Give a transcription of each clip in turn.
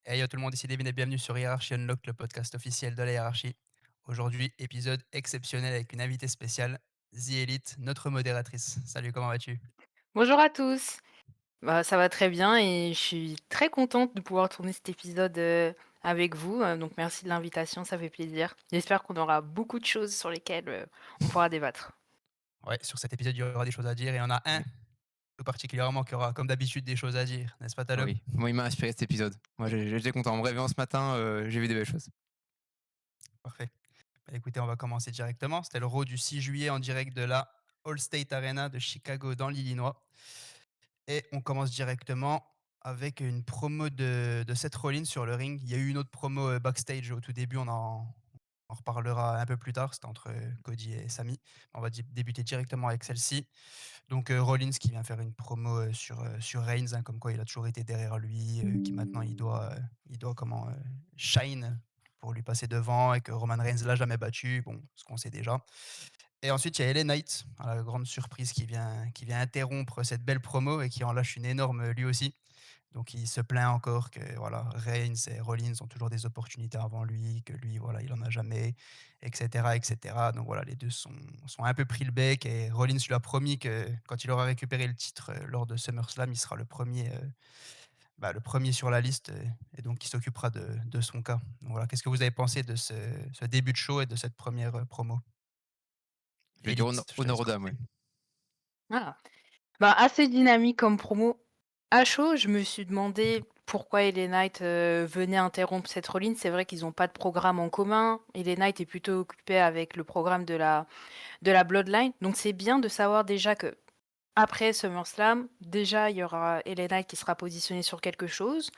Hey yo tout le monde, ici Devin et bienvenue sur Hiérarchie Unlock, le podcast officiel de la hiérarchie. Aujourd'hui, épisode exceptionnel avec une invitée spéciale, The Elite, notre modératrice. Salut, comment vas-tu? Bonjour à tous. Bah, ça va très bien et je suis très contente de pouvoir tourner cet épisode, avec vous, donc merci de l'invitation, ça fait plaisir. J'espère qu'on aura beaucoup de choses sur lesquelles, on pourra débattre. Ouais, sur cet épisode, il y aura des choses à dire et il y en a un Oui, tout particulièrement qui aura, comme d'habitude, des choses à dire, n'est-ce pas, Taleb? oui. Moi, il m'a inspiré cet épisode. Moi, j'étais content. En me réveillant ce matin, j'ai vu des belles choses. Parfait. Bah, écoutez, on va commencer directement. C'était le Raw du 6 juillet en direct de la Allstate Arena de Chicago dans l'Illinois. Et on commence directement avec une promo de Seth Rollins sur le ring. Il y a eu une autre promo backstage au tout début, on en reparlera un peu plus tard, c'était entre Cody et Sami. On va débuter directement avec celle-ci. Donc Rollins qui vient faire une promo sur Reigns, hein, comme quoi il a toujours été derrière lui, qui maintenant il doit comment shine pour lui passer devant et que Roman Reigns l'a jamais battu, bon, ce qu'on sait déjà. Et ensuite, il y a LA Knight, à la grande surprise, qui vient interrompre cette belle promo et qui en lâche une énorme lui aussi. Donc il se plaint encore que voilà, Reigns et Rollins ont toujours des opportunités avant lui, que lui, voilà, il en a jamais, etc., etc. Donc voilà, les deux sont un peu pris le bec et Rollins lui a promis que quand il aura récupéré le titre lors de SummerSlam, il sera le premier sur la liste et donc il s'occupera de son cas. Donc voilà, qu'est-ce que vous avez pensé de ce début de show et de cette première promo? Je vais dire Élite, je te honneur laisse aux dames, ouais. commencer. Ah, bah, assez dynamique comme promo. À chaud, je me suis demandé pourquoi LA Knight, venait interrompre Seth Rollins. C'est vrai qu'ils ont pas de programme en commun. LA Knight est plutôt occupé avec le programme de la Bloodline, donc c'est bien de savoir déjà que après SummerSlam, déjà, il y aura LA Knight qui sera positionné sur quelque chose.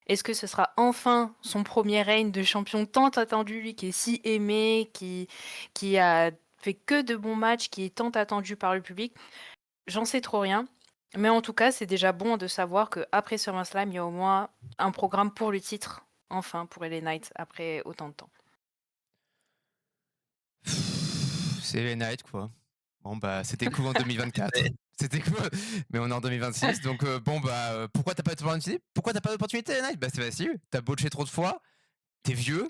Est-ce que ce sera enfin son premier règne de champion tant attendu, lui qui est si aimé, qui a fait que de bons matchs, qui est tant attendu par le public? J'en sais trop rien. Mais en tout cas, c'est déjà bon de savoir qu'après SummerSlam, il y a au moins un programme pour le titre, enfin, pour LA Knight, après autant de temps. C'est les Night, quoi. Bon, bah, c'était cool en 2024. C'était cool, mais on est en 2026, donc bon, bah, pourquoi t'as pas d'opportunité? Pourquoi t'as pas d'opportunité, les Night? Bah, c'est facile. T'as botché trop de fois, t'es vieux,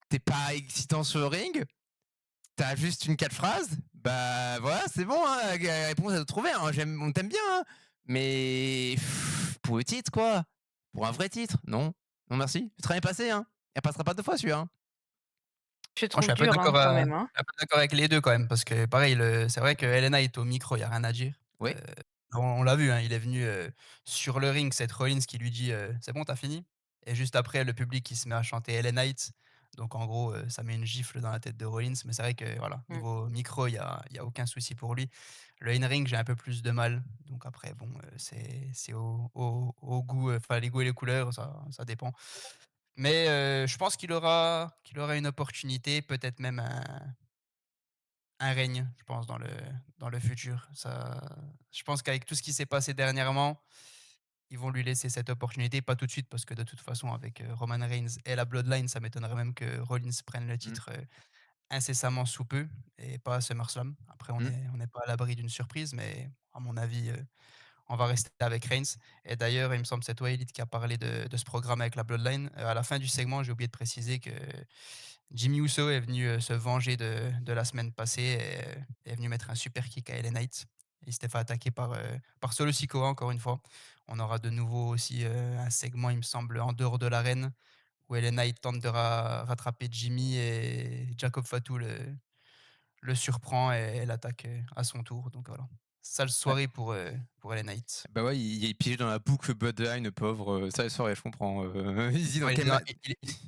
t'es pas excitant sur le ring, t'as juste une 4 phrases. Bah, voilà, c'est bon, hein, la réponse à trouver, hein. On t'aime bien, hein, mais pour le titre, quoi. Pour un vrai titre, non. Non merci. Le train est passé, hein. Il repassera pas 2 fois celui-là, hein. Je Moi, je suis trouve un peu dur, hein, d'accord, quand je même, hein. suis un peu d'accord avec les 2 quand même, parce que pareil, c'est vrai que Helena est au micro, il y a rien à dire. Oui. Heu, on l'a vu, hein, il est venu, sur le ring, Seth Rollins qui lui dit: «C'est bon, tu as fini?» Et juste après, le public qui se met à chanter Hell Knight. Donc en gros, ça met une gifle dans la tête de Rollins, mais c'est vrai que voilà, Mmh. niveau micro, il y a aucun souci pour lui. Le in-ring, j'ai un peu plus de mal, donc après bon, c'est au goût, enfin les goûts et les couleurs, ça dépend. Mais je pense qu'il aura une opportunité, peut-être même un règne, je pense, dans le futur. Je pense qu'avec tout ce qui s'est passé dernièrement, ils vont lui laisser cette opportunité. Pas tout de suite, parce que de toute façon, avec Roman Reigns et la Bloodline, ça m'étonnerait même que Rollins prenne le Mmh. titre incessamment sous peu et pas à SummerSlam. Après, on Mmh. n'est on n'est pas à l'abri d'une surprise, mais à mon avis, on va rester avec Reigns. Et d'ailleurs, il me semble que c'est toi, Elite, qui a parlé de ce programme avec la Bloodline. À la fin du segment, j'ai oublié de préciser que Jimmy Uso est venu se venger de la semaine passée et est venu mettre un super kick à LA Knight. Il s'était fait attaquer par Solo Sikoa, encore une fois. On aura de nouveau aussi un segment, il me semble, en dehors de l'arène, où LA Knight tente de rattraper Jimmy et Jacob Fatu le surprend et l'attaque à son tour. Donc voilà. Sale Ouais. soirée pour LA Knight. Bah, ouais, il est piégé dans la boucle Bloodline, le pauvre, sale soirée, je comprends, il se dit dans Ouais, il était quel dans ma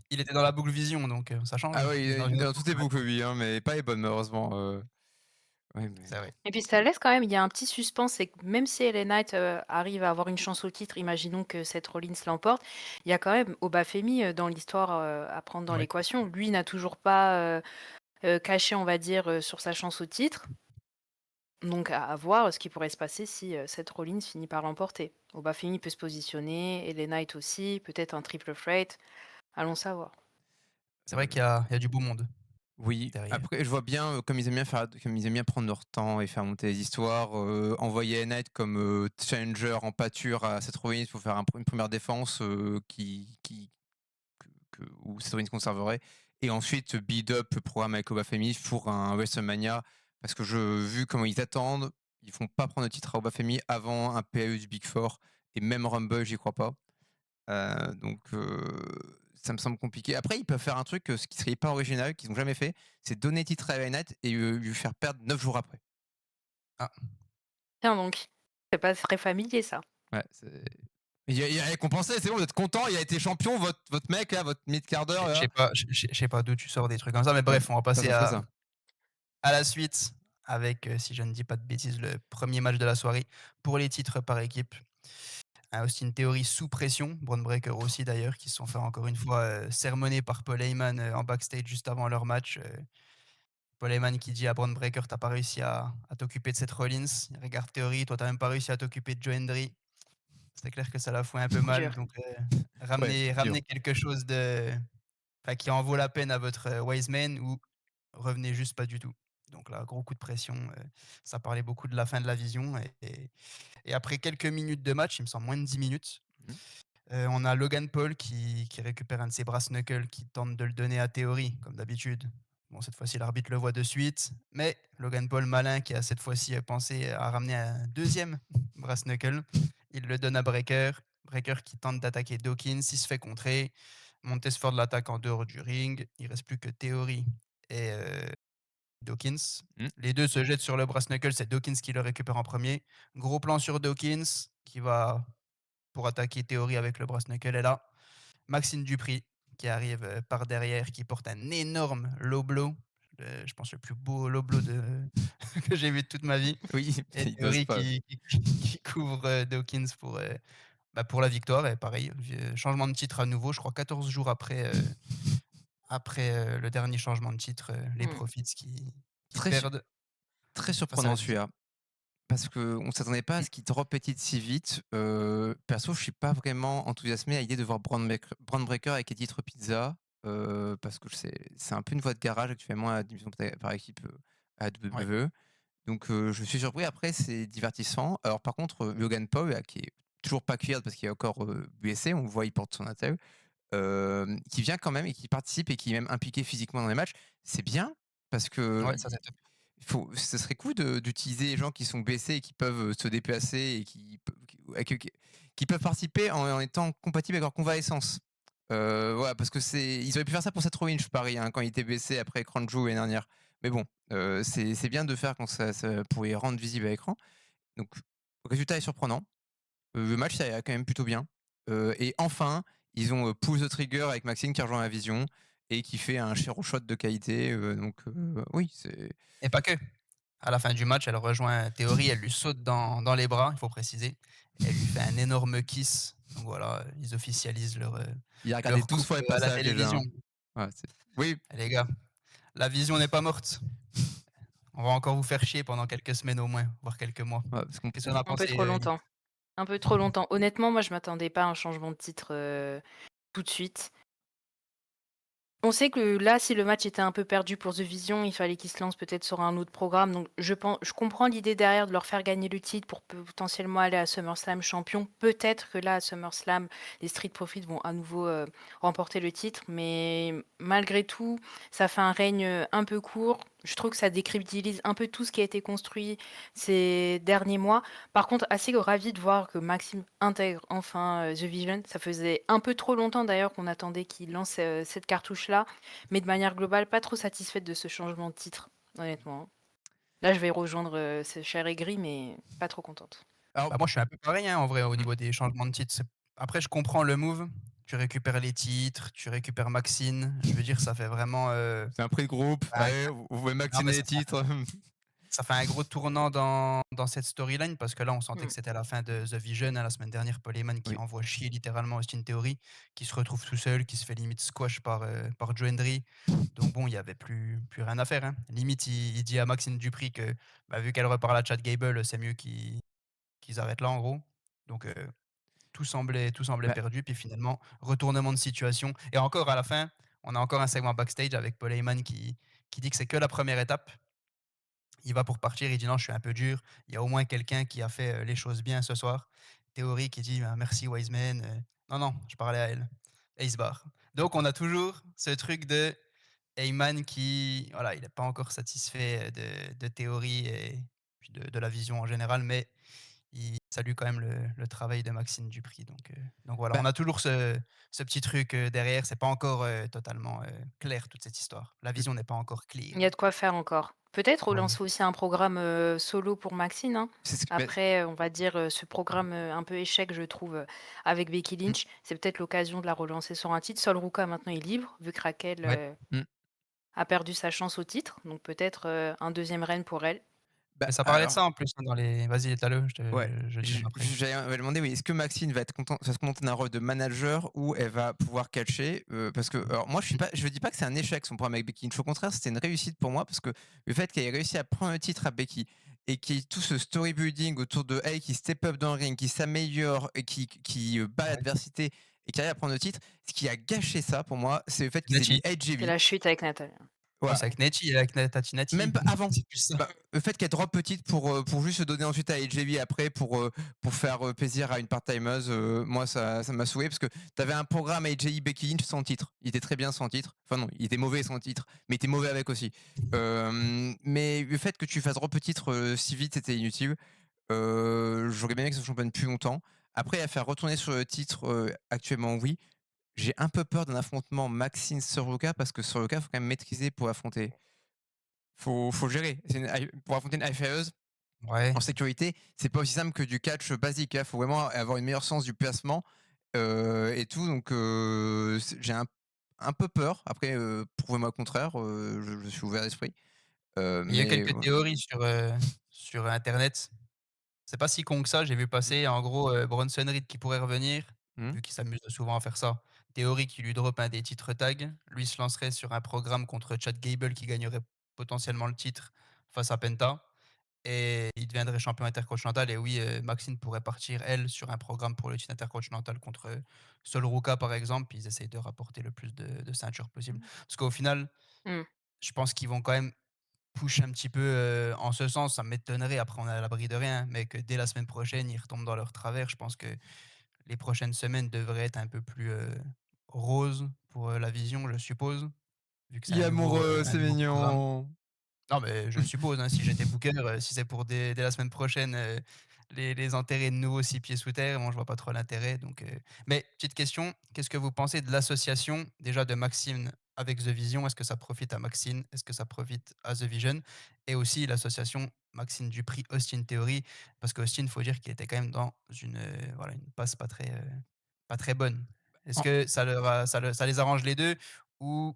il était dans la boucle vision, donc ça change. ah ouais, Il est dans il une est autre dans toutes les boucle boucles maintenant. lui, hein, mais pas les bonnes malheureusement, ouais, mais C'est vrai. Et puis ça laisse quand même il y a un petit suspense, c'est que même si LA Knight, arrive à avoir une chance au titre, imaginons que Seth Rollins l'emporte, il y a quand même Obafemi, dans l'histoire, à prendre dans Ouais. l'équation. Lui n'a toujours pas, caché, on va dire, sur sa chance au titre. Donc à voir ce qui pourrait se passer si, Seth Rollins finit par l'emporter. Obafemi peut se positionner, LA Knight aussi, peut-être un triple threat, allons savoir. C'est vrai qu'il y a du beau monde oui, derrière. après je vois bien, comme ils aiment bien prendre leur temps et faire monter les histoires, envoyer Knight comme, challenger en pâture à Seth Rollins pour faire une première défense, qui où Seth Rollins conserverait. Et ensuite, build-up, programme avec Obafemi pour un WrestleMania. Parce que vu comment ils attendent, ils font pas prendre le titre à Obafemi avant un PAE du Big Four. Et même Rumble, j'y crois pas. Donc ça me semble compliqué. Après, ils peuvent faire un truc, ce qui serait pas original, qu'ils ont jamais fait, c'est donner le titre à LA Knight et lui faire perdre 9 jours après. Ah, Tiens donc, c'est pas très familier ça. Ouais, il a récompensé, c'est bon, vous êtes content, il a été champion, votre mec là, votre mid-carder je là. sais pas, je sais pas d'où tu sors des trucs comme ça, mais Ouais, bref, on va ça passer ferait ça. à la suite avec, si je ne dis pas de bêtises, le premier match de la soirée pour les titres par équipe. Un Austin Theory sous pression, Bron Breakker aussi d'ailleurs, qui se sont fait encore une fois, sermonner par Paul Heyman, en backstage juste avant leur match, Paul Heyman qui dit à Bron Breakker: «Tu pas réussi à t'occuper de Seth Rollins. Regarde Theory, toi tu même pas réussi à t'occuper de Joe Hendry». C'est clair que ça la fout un peu mal, Dur. donc Ouais, dur. ramenez quelque chose de enfin qui en vaut la peine à votre, wise man ou revenez juste pas du tout. Donc là, gros coup de pression, ça parlait beaucoup de la fin de la vision et après quelques minutes de match, il me semble moins de 10 minutes, Mmh. on a Logan Paul qui récupère un de ses brass knuckles, qui tente de le donner à Theory, comme d'habitude. Bon, cette fois-ci, l'arbitre le voit de suite, mais Logan Paul, malin, qui a cette fois-ci pensé à ramener un deuxième brass knuckle, il le donne à Breaker. Breaker qui tente d'attaquer Dawkins, il se fait contrer. Montesford l'attaque en dehors du ring. Il reste plus que Theory et Dawkins. Mmh. Les deux se jettent sur le brass knuckle, c'est Dawkins qui le récupère en premier. Gros plan sur Dawkins qui va pour attaquer Theory avec le brass knuckle. Et là, Maxime Dupri qui arrive par derrière, qui porte un énorme low blow. Je pense le plus beau low blow que j'ai vu de toute ma vie. Oui, Et il dose Theory pas. qui couvre Dawkins pour la victoire. Et pareil, changement de titre à nouveau, je crois 14 jours après le dernier changement de titre, les Mmh. Profits qui Très su perdent très face à surprenant la vision. celui-là. Parce qu'on s'attendait pas à Mmh. ce qu'il drop les titres si vite. Perso, je suis pas vraiment enthousiasmé à l'idée de voir Braun Breaker avec les titres pizza, parce que c'est un peu une voie de garage actuellement à la division par équipe, à Ouais, WWE. Donc je suis surpris. Après, c'est divertissant. Alors par contre, Logan Paul, là, qui est toujours pas cuire parce qu'il est encore, blessé, on le voit, il porte son attelle, qui vient quand même et qui participe et qui est même impliqué physiquement dans les matchs, c'est bien parce que ouais, ça c'est top. ce serait cool d'utiliser les gens qui sont blessés et qui peuvent se déplacer et qui peuvent participer en étant compatibles avec leur convalescence. Voilà, parce que ils auraient pu faire ça pour Seth Rollins, je parie, hein, quand il était blessé après Cranju l'année dernière. Mais bon, c'est bien de faire quand ça pour les rendre visibles à l'écran. Donc le résultat est surprenant. Le match, ça ira quand même plutôt bien. Et enfin, ils ont, pull the trigger avec Maxine qui rejoint la vision et qui fait un Shero shot de qualité, donc oui, c'est Et pas que. À la fin du match, elle rejoint Theory, elle lui saute dans les bras, il faut préciser. Et elle lui fait un énorme kiss. Donc voilà, ils officialisent il a regardé leur 12 fois couple le à la passage déjà, télévision. hein. Ouais, oui, Et les gars, la vision n'est pas morte. On va encore vous faire chier pendant quelques semaines au moins, voire quelques mois. ouais, parce qu'on Qu'est-ce qu'on a Un peu pensé, trop Yves? longtemps. Un peu trop longtemps. Honnêtement, moi, je m'attendais pas à un changement de titre, tout de suite. On sait que là, si le match était un peu perdu pour The Vision, il fallait qu'ils se lancent peut-être sur un autre programme. Donc, je comprends l'idée derrière de leur faire gagner le titre pour potentiellement aller à SummerSlam champion. Peut-être que là, à SummerSlam, les Street Profits vont à nouveau remporter le titre. Mais malgré tout, ça fait un règne un peu court. Je trouve que ça décrédibilise un peu tout ce qui a été construit ces derniers mois. Par contre, assez ravi de voir que Maxime intègre enfin The Vision. Ça faisait un peu trop longtemps d'ailleurs qu'on attendait qu'il lance cette cartouche-là. Mais de manière globale, pas trop satisfaite de ce changement de titre, honnêtement, hein. Là, je vais rejoindre ce cher aigri, mais pas trop contente. alors Bah, moi, je suis un peu pareil, hein, en vrai, au mmh, niveau des changements de titres. Après, je comprends le move. Tu récupères les titres, tu récupères Maxine. Je veux dire, ça fait vraiment, c'est un prix de groupe, un allez, vous pouvez non, mais maxiner les titres. ça fait un gros tournant dans cette storyline parce que là, on sentait Mmh. que c'était la fin de The Vision, hein, la semaine dernière, Paul Heyman qui Oui, envoie chier littéralement Austin Theory, qui se retrouve tout seul, qui se fait limite squash par Joe Hendry. Donc bon, il y avait plus rien à faire, hein. Limite, il dit à Maxine Dupri que, bah, vu qu'elle repart à Chad Gable, c'est mieux qu'ils arrêtent là, en gros. Donc tout semblait bah, perdu. Puis finalement, retournement de situation. Et encore à la fin, on a encore un segment backstage avec Paul Heyman qui dit que c'est que la première étape. Il va pour partir, il dit: «Non, je suis un peu dur. Il y a au moins quelqu'un qui a fait, les choses bien ce soir». Théorie qui dit: «Ah merci Wiseman, non, non, je parlais à elle» et il se barre. Donc on a toujours ce truc de Heyman qui, voilà, il est pas encore satisfait, de théories et puis de la vision en général, mais il salue quand même le travail de Maxime Dupri donc voilà, Bah, on a toujours ce petit truc, derrière. C'est pas encore, totalement, clair toute cette histoire. La mmh, vision n'est pas encore Il y a clear. de quoi faire encore. Peut-être Voilà. relancer aussi un programme, solo pour Maxine, hein. c'est ce que bah, Après, on va dire, ce programme, un peu échec, je trouve, avec Becky mmh, Lynch, c'est peut-être l'occasion de la relancer sur un titre. Sol Ruka maintenant est libre, vu que Raquel, Ouais. mmh. a perdu sa chance au titre, donc peut-être, un 2e règne pour elle. Bah, Mais ça parlait de alors ça en plus, hein, dans les vas-y, étale-le, ouais, je dirai après. j'allais demander, oui, est-ce que Maxine va se contenter d'un rôle de manager ou elle va pouvoir catcher? Parce que alors moi Mmh. je dis pas que c'est un échec son programme avec Becky Lynch, au contraire, c'était une réussite pour moi parce que le fait qu'elle ait réussi à prendre le titre à Becky et qu'il y ait tout ce storybuilding autour de elle qui step up dans le ring, qui s'améliore et qui bat Ouais. l'adversité et qui arrive à prendre le titre, ce qui a gâché ça pour moi, c'est le fait qu'ils aient mis Netchi. AJ C'est Lee. la chute avec Natalya. Ouais, Voilà. c'est avec Netchi, avec Tati Même Nati. pas avant. C'est plus ça. Bah, le fait qu'elle drop petite pour juste se donner ensuite à AJV après pour faire plaisir à une part-timeuse, moi ça m'a saoulé parce que t'avais un programme AJ Becky Lynch sans titre. Il était très bien sans titre. Enfin non, il était mauvais sans titre, mais il était mauvais avec aussi. Mais le fait que tu fasses drop titre si vite, c'était inutile. J'aurais bien aimé que ça championne plus longtemps. Après, à faire retourner sur le titre actuellement, oui. J'ai un peu peur d'un affrontement Maxine Soroka parce que Soroka, faut quand même maîtriser pour affronter. Faut gérer. Pour affronter une high Ouais. en sécurité, c'est pas aussi simple que du catch basique, hein. Faut vraiment avoir une meilleure sens du placement, et tout donc j'ai un peu peur. Après, prouvez-moi le contraire, je suis ouvert d'esprit, Il y a eu mais quelques théories sur internet. C'est pas si con que ça, j'ai vu mmh, passer en gros, Bronson Reed qui pourrait revenir, mmh. vu qu'il s'amuse souvent à faire ça. Théorie qui lui drop un des titres tag. Lui se lancerait sur un programme contre Chad Gable qui gagnerait potentiellement le titre face à Penta et il deviendrait champion intercontinental et oui, Maxine pourrait partir, elle, sur un programme pour le titre intercontinental contre, Sol Ruka par exemple, puis ils essayent de rapporter le plus de ceintures possible. Parce qu'au final, Mmh. je pense qu'ils vont quand même push un petit peu, en ce sens. Ça m'étonnerait, après on est à l'abri de rien, mais que dès la semaine prochaine, ils retombent dans leur travers. Je pense que les prochaines semaines devraient être un peu plus, roses pour, la vision, je suppose, vu que c'est Il est amoureux, un c'est nouveau programme. mignon. Non, mais je suppose, hein, si j'étais booker, si c'est pour dès la semaine prochaine, les enterrer de nouveau 6 pieds sous terre, moi je vois pas trop l'intérêt mais petite question, qu'est-ce que vous pensez de l'association déjà de Maxime avec The Vision? Est-ce que ça profite à Maxime? Est-ce que ça profite à The Vision? Et aussi l'association Maxime Dupri, Austin Theory, parce qu'Austin, faut dire qu'il était quand même dans une, voilà, une passe pas très bonne. Est-ce En que ça les arrange les 2 ou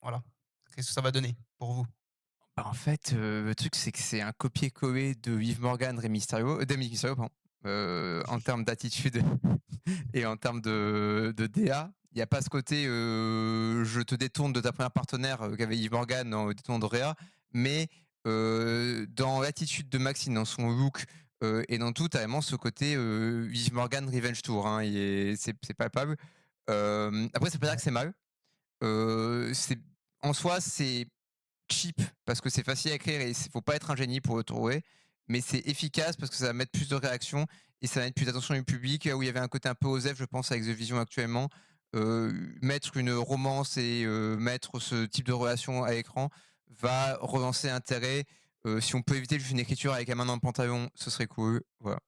voilà, qu'est-ce que ça va donner pour vous? Bah, en fait, le truc, c'est que c'est un copier-coller de Liv Morgan, Rey Mysterio, Dominic Mysterio, pardon, en termes d'attitude et en termes de DA. Il y a pas ce côté, je te détourne de ta première partenaire, qu'avait Liv Morgan dans Détourne de Rhea, mais dans l'attitude de Maxine, dans son look, et dans tout, tu as vraiment ce côté, Liv Morgan Revenge Tour, hein, c'est palpable. Après ça veut pas dire que Ouais. c'est mal. C'est en soi, c'est cheap parce que c'est facile à écrire et il faut pas être un génie pour le trouver, mais c'est efficace parce que ça va mettre plus de réactions et ça va mettre plus d'attention du public. Là où il y avait un côté un peu osef, je pense, avec The Vision actuellement, mettre une romance et mettre ce type de relation à l'écran va relancer l'intérêt. Si on peut éviter juste une écriture avec la main dans le pantalon, ce serait cool. Voilà.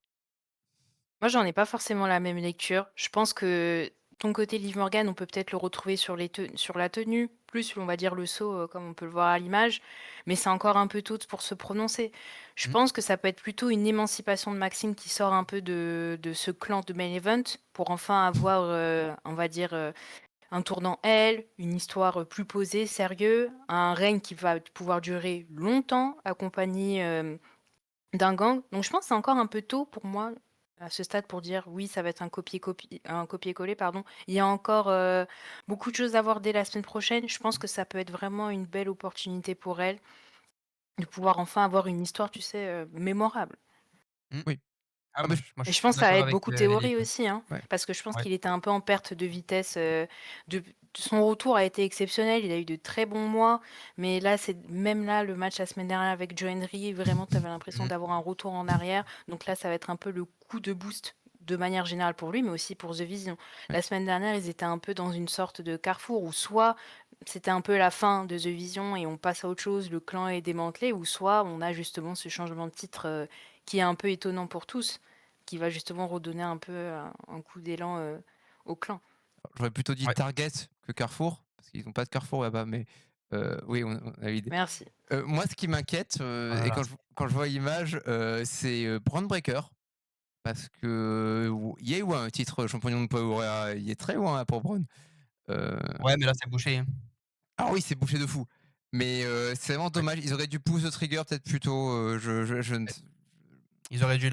Moi, j'en ai pas forcément la même lecture. Je pense que ton côté Liv Morgan, on peut peut-être le retrouver sur la tenue, plus on va dire le saut, comme on peut le voir à l'image, mais c'est encore un peu tôt pour se prononcer. Je Mmh. pense que ça peut être plutôt une émancipation de Maxime qui sort un peu de ce clan de main event pour enfin avoir, on va dire, un tournant elle, une histoire, plus posée, sérieux, un règne qui va pouvoir durer longtemps accompagné, d'un gang. Donc je pense que c'est encore un peu tôt pour moi, à ce stade, pour dire: «Oui, ça va être un copier-coller», pardon. Il y a encore, beaucoup de choses à voir dès la semaine prochaine. Je pense que ça peut être vraiment une belle opportunité pour elle, de pouvoir enfin avoir une histoire, tu sais, mémorable. Mmh. Oui. Ah Ah bah, moi je Et suis je très pense que ça d'accord aide avec, beaucoup Lily, Théorie quoi. aussi, hein, ouais. parce que je pense Ouais. qu'il était un peu en perte de vitesse, de son retour a été exceptionnel, il a eu de très bons mois, mais là, c'est même là, le match la semaine dernière avec Joe Hendry, vraiment, tu avais l'impression Mmh. d'avoir un retour en arrière. Donc là, ça va être un peu le coup de boost de manière générale pour lui, mais aussi pour The Vision. Ouais. La semaine dernière, ils étaient un peu dans une sorte de carrefour où soit c'était un peu la fin de The Vision et on passe à autre chose, le clan est démantelé, ou soit on a justement ce changement de titre qui est un peu étonnant pour tous, qui va justement redonner un peu un coup d'élan au clan. J'aurais plutôt dit Ouais. Target que Carrefour, parce qu'ils ont pas de Carrefour là-bas, mais oui, on a l'idée. Merci. Moi, ce qui m'inquiète, Oh là et là, quand je vois l'image, c'est, Brand Breaker parce que ou il y a eu un titre champion de Power, il est très loin là pour Braun. Heu, ouais, mais là, c'est bouché, hein. alors oui, c'est bouché de fou, mais c'est vraiment Ouais. dommage. Ils auraient dû pousser le trigger peut-être plus tôt, je ne s Ils auraient dû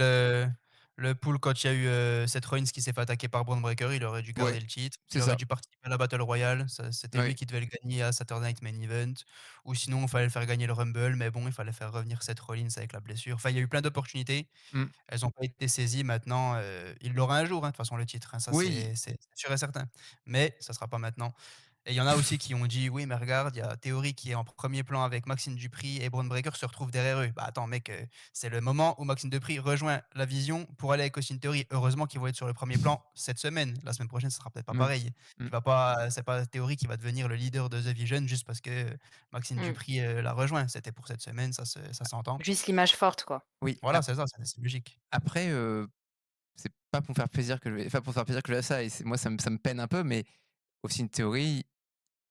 le pull quand il y a eu, Seth Rollins qui s'est fait attaquer par Bron Breakker, il aurait dû ouais, garder le titre. c'est Il aurait ça. dû participer à la Battle Royale, ça c'était lui Ouais. qui devait le gagner à Saturday Night Main Event ou sinon il fallait le faire gagner le Rumble, mais bon, il fallait faire revenir Seth Rollins avec la blessure. Enfin, il y a eu plein d'opportunités, Mmh. elles ont pas été saisies. Maintenant, il l'aura un jour, hein, de toute façon le titre, hein, ça Oui, c'est sûr et certain. Mais ça sera pas maintenant. Et il y en a aussi qui ont dit: «Oui, mais regarde, il y a Theory qui est en premier plan avec Maxime Dupri et Bron Breakker se retrouvent derrière eux». Bah, attends mec, c'est le moment où Maxime Dupri rejoint la Vision pour aller avec Austin Theory. Heureusement qu'ils vont être sur le premier plan cette semaine. La semaine prochaine, ce sera peut-être pas oui. pareil. Mmh. Il va pas c'est pas Theory qui va devenir le leader de The Vision juste parce que Maxime Mm. Dupri, l'a rejoint. C'était pour cette semaine, ça s'entend. Juste l'image forte, quoi. Oui, Voilà, c'est ça, c'est logique. après, c'est pas pour me faire plaisir que je vais enfin, pour faire plaisir que je vais à ça et c'est moi ça me peine un peu, mais aussi une théorie,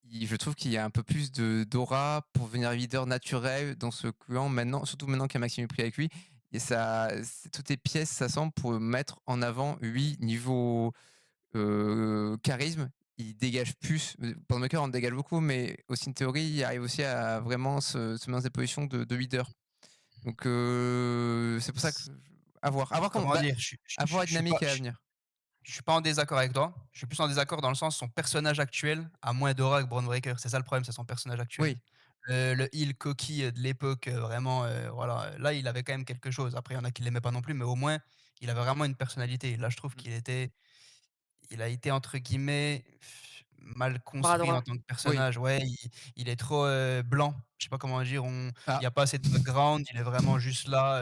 je trouve qu'il y a un peu plus de d'aura pour devenir leader naturel dans ce clan maintenant, surtout maintenant qu'il y a Maxime Dupri avec lui et ça c'est toutes les pièces, ça semble pour le mettre en avant. Lui, niveau, charisme, il dégage plus, Maker en dégage beaucoup, mais Austin Theory, il arrive aussi à vraiment se mettre dans des positions de leader. Donc c'est pour ça que à voir comment Comment bah, dire? à voir la Je suis pas dynamique à l'avenir. je suis pas en désaccord avec toi. Je suis plus en désaccord dans le sens son personnage actuel a moins d'aura que Bron Breakker. C'est ça le problème, c'est son personnage actuel. Oui. Le heel cocky, de l'époque, vraiment, voilà, là, il avait quand même quelque chose. Après, il y en a qui l'aimaient pas non plus, mais au moins, il avait vraiment une personnalité. Là, je trouve Mmh. il a été entre guillemets «mal Bras construit» en droit. tant que Oui. personnage. Ouais, il est trop, blanc. Je sais pas comment dire, il y Ah, a pas assez de background, il est vraiment juste là,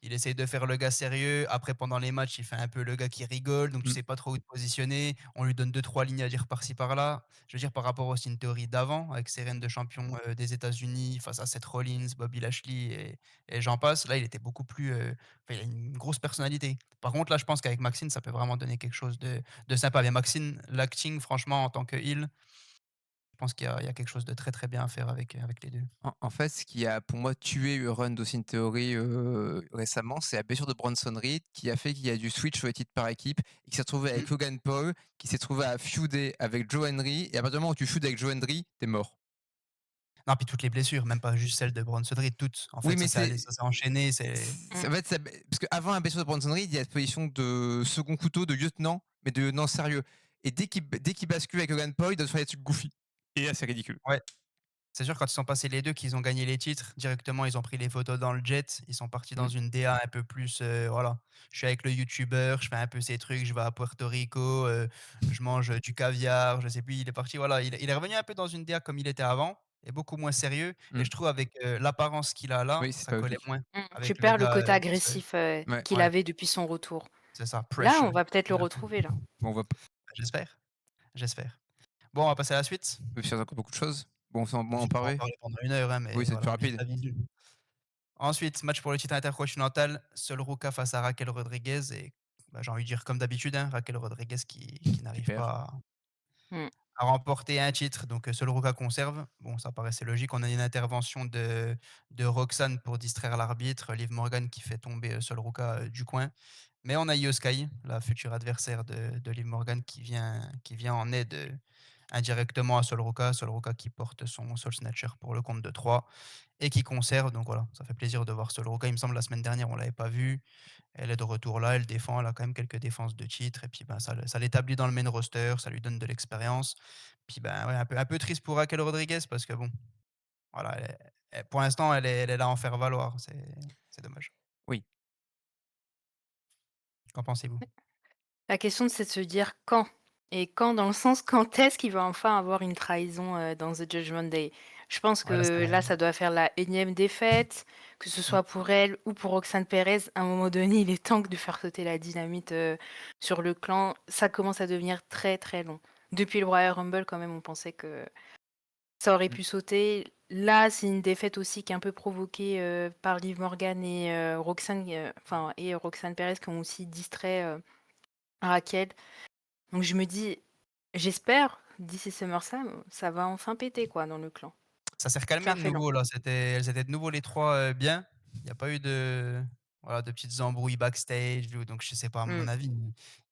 il essaye de faire le gars sérieux. Après, pendant les matchs, il fait un peu le gars qui rigole, donc tu mmh, sais pas trop où te positionner. On lui donne deux trois lignes à dire par-ci par-là. Je veux dire par rapport aussi à une théorie d'avant, avec ses reignes de champion, des États-Unis face à Seth Rollins, Bobby Lashley et j'en passe. Là, il était beaucoup plus, enfin, il a une grosse personnalité. Par contre, là, je pense qu'avec Maxine, ça peut vraiment donner quelque chose de sympa. Mais Maxine, l'acting, franchement, en tant que heel, je pense qu'il y a quelque chose de très, très bien à faire avec les 2. en fait, ce qui a pour moi tué le run d'Austin Theory, récemment, c'est la blessure de Bronson Reed qui a fait qu'il y a du switch sur les titres par équipe et qui s'est retrouvé Mmh. avec Logan Paul, qui s'est trouvé à feuder avec Joe Henry et à partir du moment où tu feudes avec Joe Henry, tu es mort. Non, puis toutes les blessures, même pas juste celle de Bronson Reed, toutes. En Oui, fait, mais ça s'est enchaîné, Mm. en fait, parce qu'avant la blessure de Bronson Reed, il y a cette position de second couteau, de lieutenant, mais de lieutenant sérieux et dès qu'il bascule avec Logan Paul, il doit se faire des trucs goofy et là, c'est ridicule. ouais. C'est sûr, quand ils sont passés les 2, qu'ils ont gagné les titres, directement, ils ont pris les photos dans le jet. Ils sont partis dans Mmh, une DA un peu plus, voilà. Je suis avec le youtubeur, je fais un peu ces trucs, je vais à Puerto Rico, je mange, du caviar, je sais plus. Il est parti, voilà, il est revenu un peu dans une DA comme il était avant et beaucoup moins sérieux et mmh. je trouve avec, l'apparence qu'il a là, Oui, c'est ça pas collait logique. moins Tu avec le perds le gars, côté qui se agressif Ouais. qu'il ouais, avait depuis son retour. c'est ça, Là, on pressure, va peut-être le il a plus. retrouver, là. Bon, on va p J'espère, j'espère. Bon, on va passer à la suite. sur encore beaucoup de choses. Bon, on On en pourra en parler? parler pendant 1 heure, hein, Oui, mais c'est plus voilà, vive rapide. la vie. Ensuite, match pour le titre intercontinental, Sol Ruka face à Raquel Rodriguez et bah, j'ai envie de dire comme d'habitude, hein, Raquel Rodriguez qui Qui n'arrive perd. pas Mmh. à remporter un titre, donc Sol Ruka conserve. Bon, ça paraissait logique. On a une intervention de Roxanne pour distraire l'arbitre, Liv Morgan qui fait tomber, Sol Ruka, du coin. Mais on a Io Sky, la future adversaire de Liv Morgan qui vient en aide, indirectement à Sol Ruka qui porte son Soul Snatcher pour le compte de 3 et qui conserve. Donc voilà, ça fait plaisir de voir Sol Ruka. Il me semble la semaine dernière, on l'avait pas vue. Elle est de retour là, elle défend, elle a quand même quelques défenses de titre et puis, ben, ça l'établit dans le main roster, ça lui donne de l'expérience. Puis, ben, ouais, un peu triste pour Raquel Rodriguez parce que bon, voilà, pour l'instant, elle est là à en faire valoir. C'est dommage. Oui. Qu'en pensez-vous? La question, c'est de se dire quand? Et quand dans le sens, quand est-ce qu'il va enfin avoir une trahison, dans The Judgment Day? Je pense Ouais, là, que là, ça doit faire la énième défaite, Que ce Mmh. soit pour elle ou pour Roxane Perez, à un moment donné, il est temps de faire sauter la dynamite, sur le clan. Ça commence à devenir très, très long. Depuis le Royal Rumble, quand même, on pensait que ça aurait Mmh. pu sauter. Là, c'est une défaite aussi qui est un peu provoquée, par Liv Morgan et Roxane, enfin et Roxane Perez qui ont aussi distrait, Raquel. Donc je me dis: «J'espère, d'ici SummerSlam, ça va enfin péter quoi dans le clan». Ça s'est recalmé Ça de fait long. nouveau là, elles étaient de nouveau les 3 bien. Il y a pas eu de voilà, de petites embrouilles backstage ou donc je sais pas, à mon Mmh. avis,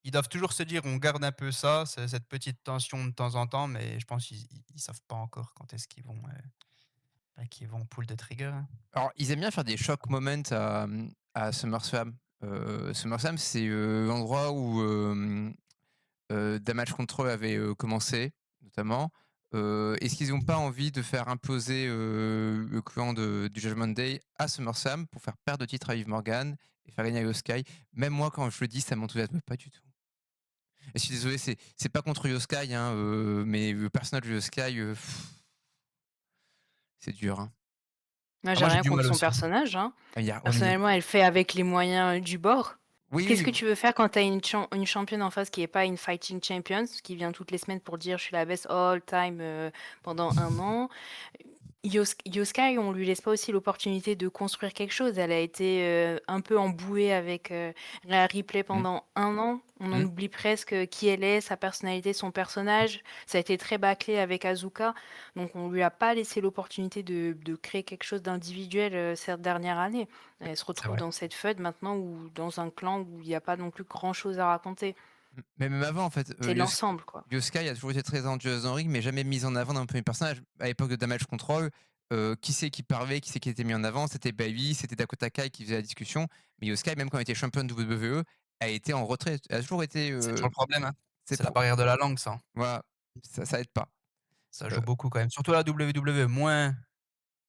ils doivent toujours se dire: «On garde un peu ça, cette petite tension de temps en temps», mais je pense qu'ils savent pas encore quand est-ce qu'ils vont pull the trigger, hein. Alors, ils aiment bien faire des shock moments à SummerSlam. SummerSlam, c'est, l'endroit où, Damage Control avait, commencé, notamment. Est-ce qu'ils n'ont pas envie de faire imposer, le clan du Judgment Day à SummerSlam pour faire perdre le titre à Liv Morgan et faire gagner Io Sky? Même moi, quand je le dis, ça m'enthousiasme pas du tout. Et je suis désolé, c'est pas contre Io Sky, hein, mais le personnage de Io Sky, c'est dur, hein. Moi, Ah j'ai moi j'ai rien du contre mal son aussi. personnage, hein. Ah, il y a ouais, mais Personnellement, elle fait avec les moyens, du bord. oui, Qu'est-ce oui, que tu veux faire quand tu as une championne en face qui est pas une fighting champions, qui vient toutes les semaines pour dire: «Je suis la best all time», pendant un an. Yoska, on lui laisse pas aussi l'opportunité de construire quelque chose. Elle a été, un peu embouée avec, Rhea Ripley mmh, pendant un an. On en mmh. oublie presque, qui elle est, sa personnalité, son personnage. Ça a été très bâclé avec Asuka, donc on lui a pas laissé l'opportunité de créer quelque chose d'individuel, cette dernière année. Elle se C'est retrouve vrai. dans cette feud maintenant ou dans un clan où il y a pas non plus grand chose à raconter. Mais même avant, en fait, C'est l'ensemble, quoi. Yosuke a toujours été très talentueuse dans le ring, mais jamais mise en avant d'un premier personnage. À l'époque de Damage Control, qui c'est qui parlait, qui c'est qui était mis en avant? C'était Bayley, c'était Dakota Kai qui faisait la discussion. Mais Yosuke, même quand elle était championne WWE, a été en retrait. Elle a toujours été, C'est toujours le problème, hein. c'est C'est la pro barrière de la langue ça, hein. voilà, ça aide pas. Ça Heu, joue beaucoup quand même. Surtout à la WWE, moins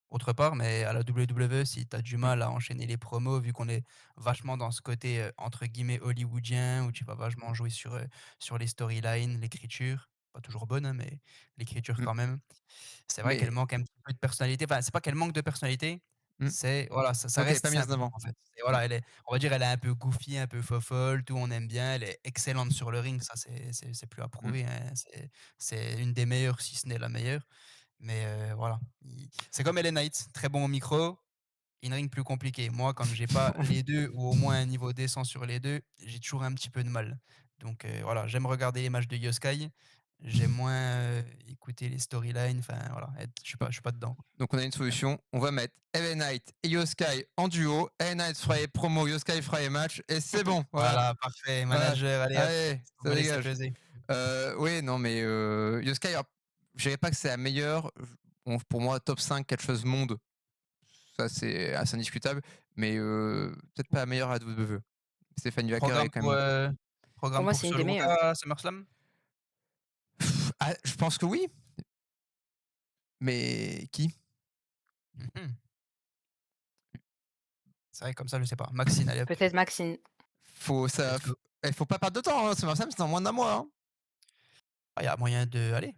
autre part, mais à la WWE, si tu as du mmh, mal à enchaîner les promos, vu qu'on est vachement dans ce côté, entre guillemets «hollywoodien» où tu vas vachement jouer sur les storylines, l'écriture, pas toujours bonne, hein, mais l'écriture mmh, quand même. C'est vrai qu'elle mais manque un petit peu de personnalité. Enfin, c'est pas qu'elle manque de personnalité, mmh, c'est voilà, ça donc elle est reste pas mise en simple, avant. en fait. Et Mmh, voilà, on va dire, elle est un peu goofy, un peu fofolle, tout, on aime bien. Elle est excellente sur le ring, ça c'est plus à mmh. prouver, hein. C'est une des meilleures, si ce n'est la meilleure. Mais voilà, c'est comme LA Knight, très bon au micro, in-ring plus compliqué. Moi, comme j'ai pas les 2 ou au moins un niveau décent sur les 2, j'ai toujours un petit peu de mal. Donc voilà, j'aime regarder les matchs de Yoskai, j'aime moins, écouter les storylines, enfin voilà, je suis pas dedans. Donc on a une solution, on va mettre LA Knight et Yosuke en duo, LA Knight fera les promos, Yosuke fera les matchs et c'est bon, voilà. Voilà, parfait, Voilà, manager, allez hop, allez, on ça va laisser dégage. peser. Oui, non, mais Yosuke, alors, je dirais pas que c'est la meilleure. Bon, pour moi, top 5 quelque chose monde, ça c'est assez indiscutable, mais peut-être pas la meilleure à WWE. Stephanie Wacker est Programme quand pour, même. Pour moi, c'est une Sol des meilleures. Ruka à SummerSlam? Ah, je pense que oui, mais qui? Mmh. C'est vrai comme ça, je sais pas. Maxine, allez hop, Peut-être Maxine. Faut ça, let's go. faut pas perdre de temps. Hein, SummerSlam, c'est dans moins d'un mois. Hein. Ah, il y a moyen de allez,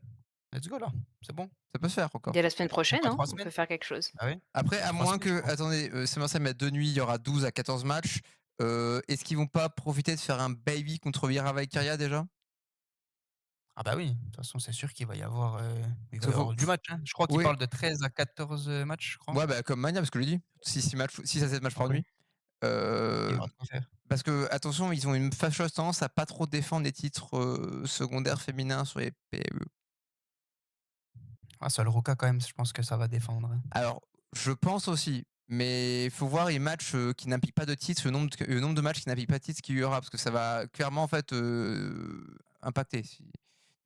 let's go là, c'est bon. Ça peut se faire encore. Dès la semaine Même prochaine, pas hein, 3 on peut semaines? faire quelque chose. Ah oui? Après, Même à 3 moins semaines, je que, crois. attendez, SummerSlam à 2 nuits, il y aura 12 à 14 matchs. Est-ce qu'ils vont pas profiter de faire un baby contre Vira Valkyria déjà? Ah bah oui, de toute façon, c'est sûr qu'il va Parce y que avoir du match, hein. Je crois qu'il oui, parle de 13 à 14, matchs, je crois. ouais, bah, comme Mania, parce que je l'ai dit, 6 à 7 matchs Donc par oui, nuit. il y Heu, aura de quoi faire. Parce que attention, ils ont une fâcheuse tendance à pas trop défendre les titres, secondaires féminins sur les PME. Ah, Sol Ruka quand même, je pense que ça va défendre, hein. Alors, je pense aussi, mais il faut voir les matchs, qui n'impliquent pas de titres, le nombre de matchs qui n'impliquent pas de titres qu'il y aura, parce que ça va clairement, en fait, impacter. Si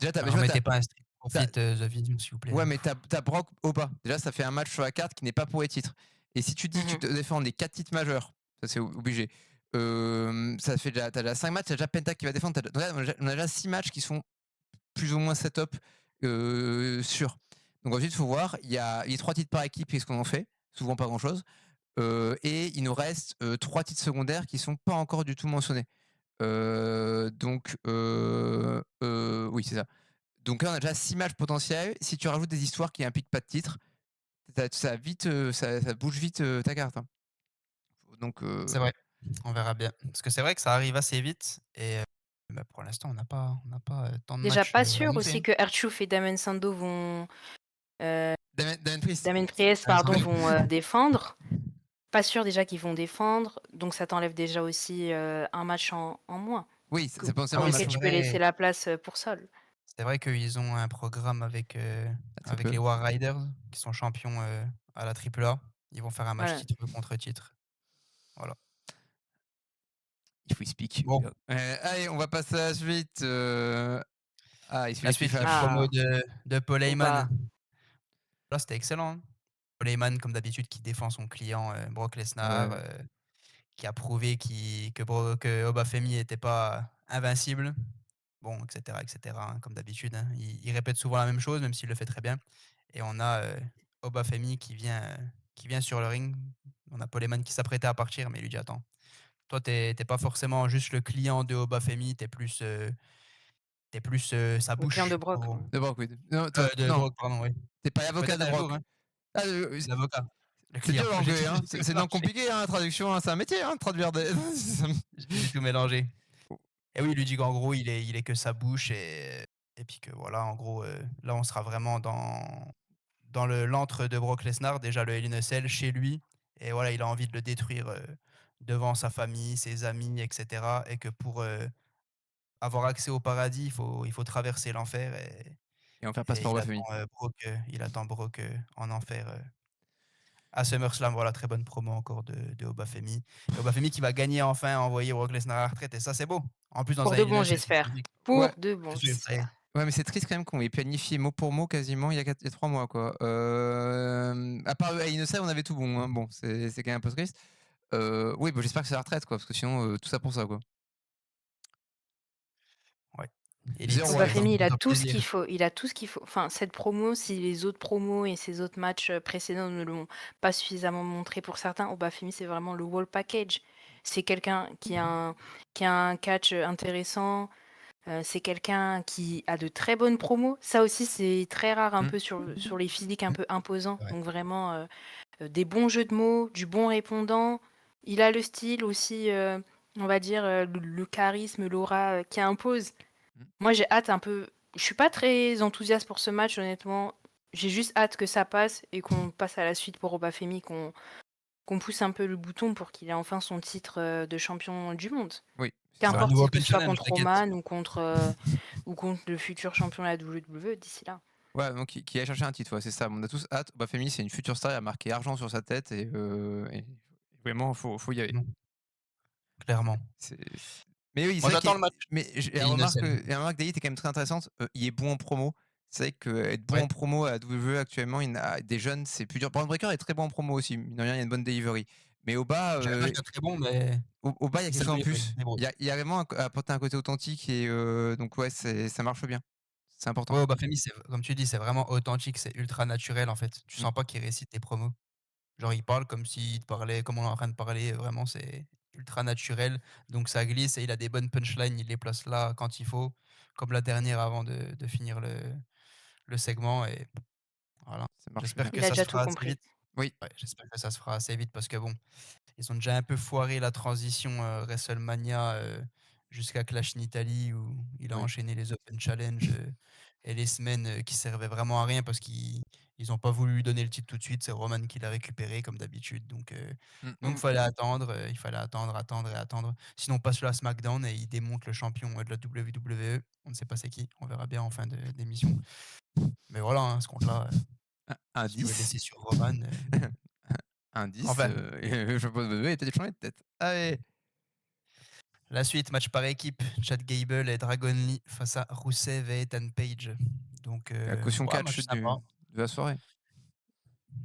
déjà, tu Bah, tu vois, remettez pas un Street tu Profit, The Vision, s'il vous plaît, ouais, hein. mais tu Brock au bas. Déjà, ça fait un match sur la carte qui n'est pas pour les titres. Et si tu dis que tu Mmh. te défends les 4 titres majeurs, ça c'est obligé. Ça fait déjà, t'as déjà 5 matchs, t'as déjà Penta qui va défendre. On a déjà 6 matchs qui sont plus ou moins set-up sûrs. Donc ensuite, il faut voir. Il y a les 3 titres par équipe, qu'est-ce qu'on en fait? Souvent pas grand-chose. Et il nous reste 3 titres secondaires qui sont pas encore du tout mentionnés. Oui, c'est ça. Donc là, on a déjà 6 matchs potentiels. Si tu rajoutes des histoires qui impliquent pas de titre, ça bouge vite ta carte. Hein. Donc C'est vrai, on verra bien. Parce que c'est vrai que ça arrive assez vite et bah, pour l'instant, on n'a pas tant de Déjà matchs, pas à sûr montrer, aussi hein. que Erchuf et Damien Sando vont, Damien Priest. Damien Priest Ah, pardon, Sando? vont, défendre. Pas sûr déjà qu'ils vont défendre, donc ça t'enlève déjà aussi, un match en moins Oui, que c'est Ah potentiellement pour un oui, match lequel c'est en tu peux laisser vrai. la place, pour Sol. C'est vrai qu'ils ont un programme à avec les triple. War Riders qui sont champions, à la triple A. Ils vont faire un match Voilà. titre contre titre. Voilà. If we speak. Bon, Allez, on va passer à la suite. Ah, il suit la les plus suite, les fâches. promos Ah, de Paul oh Heyman. bah, Là, c'était excellent, hein. Paul Heyman, comme d'habitude, qui défend son client, Brock Lesnar, Ouais. qui a prouvé que Obafemi était pas invincible. Bon, et cetera, hein, comme d'habitude, hein. Il répète souvent la même chose, même s'il le fait très bien. Et on a, Obafemi qui vient sur le ring. On a Paul Heyman qui s'apprêtait à partir, mais il lui dit: «Attends, toi, tu pas forcément juste le client de Obafemi, tu plus sa le client de bouche Brock, pour» ouais. De Brock, oui. Non, toi, De non, Brock, pardon, oui. t'es pas l'avocat Peut-être de un jour, Brock. hein, Ah, l'avocat, le c'est client. dur J'ai l'anglais, tout hein. j'ai tout C'est non mélangé. compliqué, hein, la traduction, hein, c'est un métier, hein, de traduire des. J'ai tout mélangé. Et oui, il lui dit qu'en gros, il est que sa bouche et puis que voilà, en gros, là, on sera vraiment dans l'antre de Brock Lesnar, déjà le Hell in a Cell chez lui et voilà, il a envie de le détruire, devant sa famille, ses amis et cetera et que pour, avoir accès au paradis, il faut traverser l'enfer Et on faire passe et par Obafemi. il attend Brock, en enfer, à SummerSlam. Voilà, très bonne promo encore de Obafemi et Obafemi qui va gagner enfin, envoyer Brock Lesnar à la retraite et ça, c'est beau. En plus, dans Pour un de Hell in bon, a Cell, c'est j'espère. magnifique. Ouais. Pour de Je bon, suis sûr, ça y est. j'espère. Ouais, mais c'est triste quand même qu'on ait planifié mot pour mot quasiment il y a 3 mois, quoi. À part Inosa, on avait tout bon, hein. Bon, c'est quand même un peu triste. Oui, bah, j'espère que c'est la retraite, quoi, parce que sinon, tout ça pour ça, quoi. Ouais. Elite, 0 à la fin. Obafemi, il a fais-toi tout ce plaisir. qu'il faut. Il a tout ce qu'il faut. Enfin, cette promo, si les autres promos et ces autres matchs précédents ne l'ont pas suffisamment montré pour certains, Obafemi, c'est vraiment le whole package. C'est quelqu'un qui a un catch intéressant. C'est quelqu'un qui a de très bonnes promos. Ça aussi, c'est très rare un Mmh. peu sur les physiques un Mmh, peu imposants. c'est vrai. Donc vraiment, des bons jeux de mots, du bon répondant. Il a le style aussi, on va dire, le charisme, l'aura qui impose. Mmh. Moi, j'ai hâte un peu. Je suis pas très enthousiaste pour ce match, honnêtement. J'ai juste hâte que ça passe et qu'on passe à la suite pour Obafemi, qu'on pousse un peu le bouton pour qu'il ait enfin son titre de champion du monde. Oui, c'est Un ça. Qu'importe nouveau si Open ce soit Challenge, contre t'inquiète. Roman ou contre le futur champion de la WWE d'ici là. Ouais, donc qui a cherché un titre, ouais, c'est ça. On a tous hâte. Obafemi, c'est une future star, il a marqué argent sur sa tête et vraiment, faut y aller. Mmh, clairement. Mais oui, c'est Moi, vrai qu'il j'attends y a le match mais j et Innocell. la remarque d'Eli était quand même très intéressante, il est bon en promo. C'est vrai qu'être bon Ouais. en promo à la WWE actuellement, il y en a des jeunes, c'est plus dur. Braun Breaker est très bon en promo aussi, mine de rien, il y a une bonne delivery. Mais au bas, J'avais pas été très bon, mais au bas, il y a il quelque se chose en débrouille, ouais, il plus. se débrouille. Il y a vraiment apporter un côté authentique et donc ouais, ça marche bien. C'est important. Ouais, Obafemi, c'est comme tu dis, c'est vraiment authentique, c'est ultra naturel, en fait. Tu Mmh, sens pas qu'il récite des promos. Genre, il parle comme s'il te parlait comme on est en train de parler, vraiment, c'est ultra naturel, donc ça glisse et il a des bonnes punchlines, il les place là quand il faut, comme la dernière avant de finir le segment et voilà. ça marche J'espère bien. que Il a ça se déjà tout fera assez compris. vite. Oui, Ouais, j'espère que ça se fera assez vite parce que bon, ils ont déjà un peu foiré la transition, WrestleMania, jusqu'à Clash in Italy où il a oui. enchaîné les Open Challenge, et les semaines, qui servaient vraiment à rien parce qu'ils ont pas voulu lui donner le titre tout de suite. C'est Roman qui l'a récupéré comme d'habitude Mmh, donc mmh. fallait attendre, il fallait attendre, attendre et attendre. Sinon on passe-le à SmackDown et il démonte le champion, de la WWE. On ne sait pas c'est qui, on verra bien en fin d'émission. Mais voilà, hein, ce compte-là, si tu veux le 10. laisser sur Roman, Un 10, enfin. je propose de était changé de tête. Allez! La suite, match par équipe, Chad Gable et Dragon Lee face à Rusev et Ethan Page. Donc, La caution ouais, catch match sympa. de la soirée.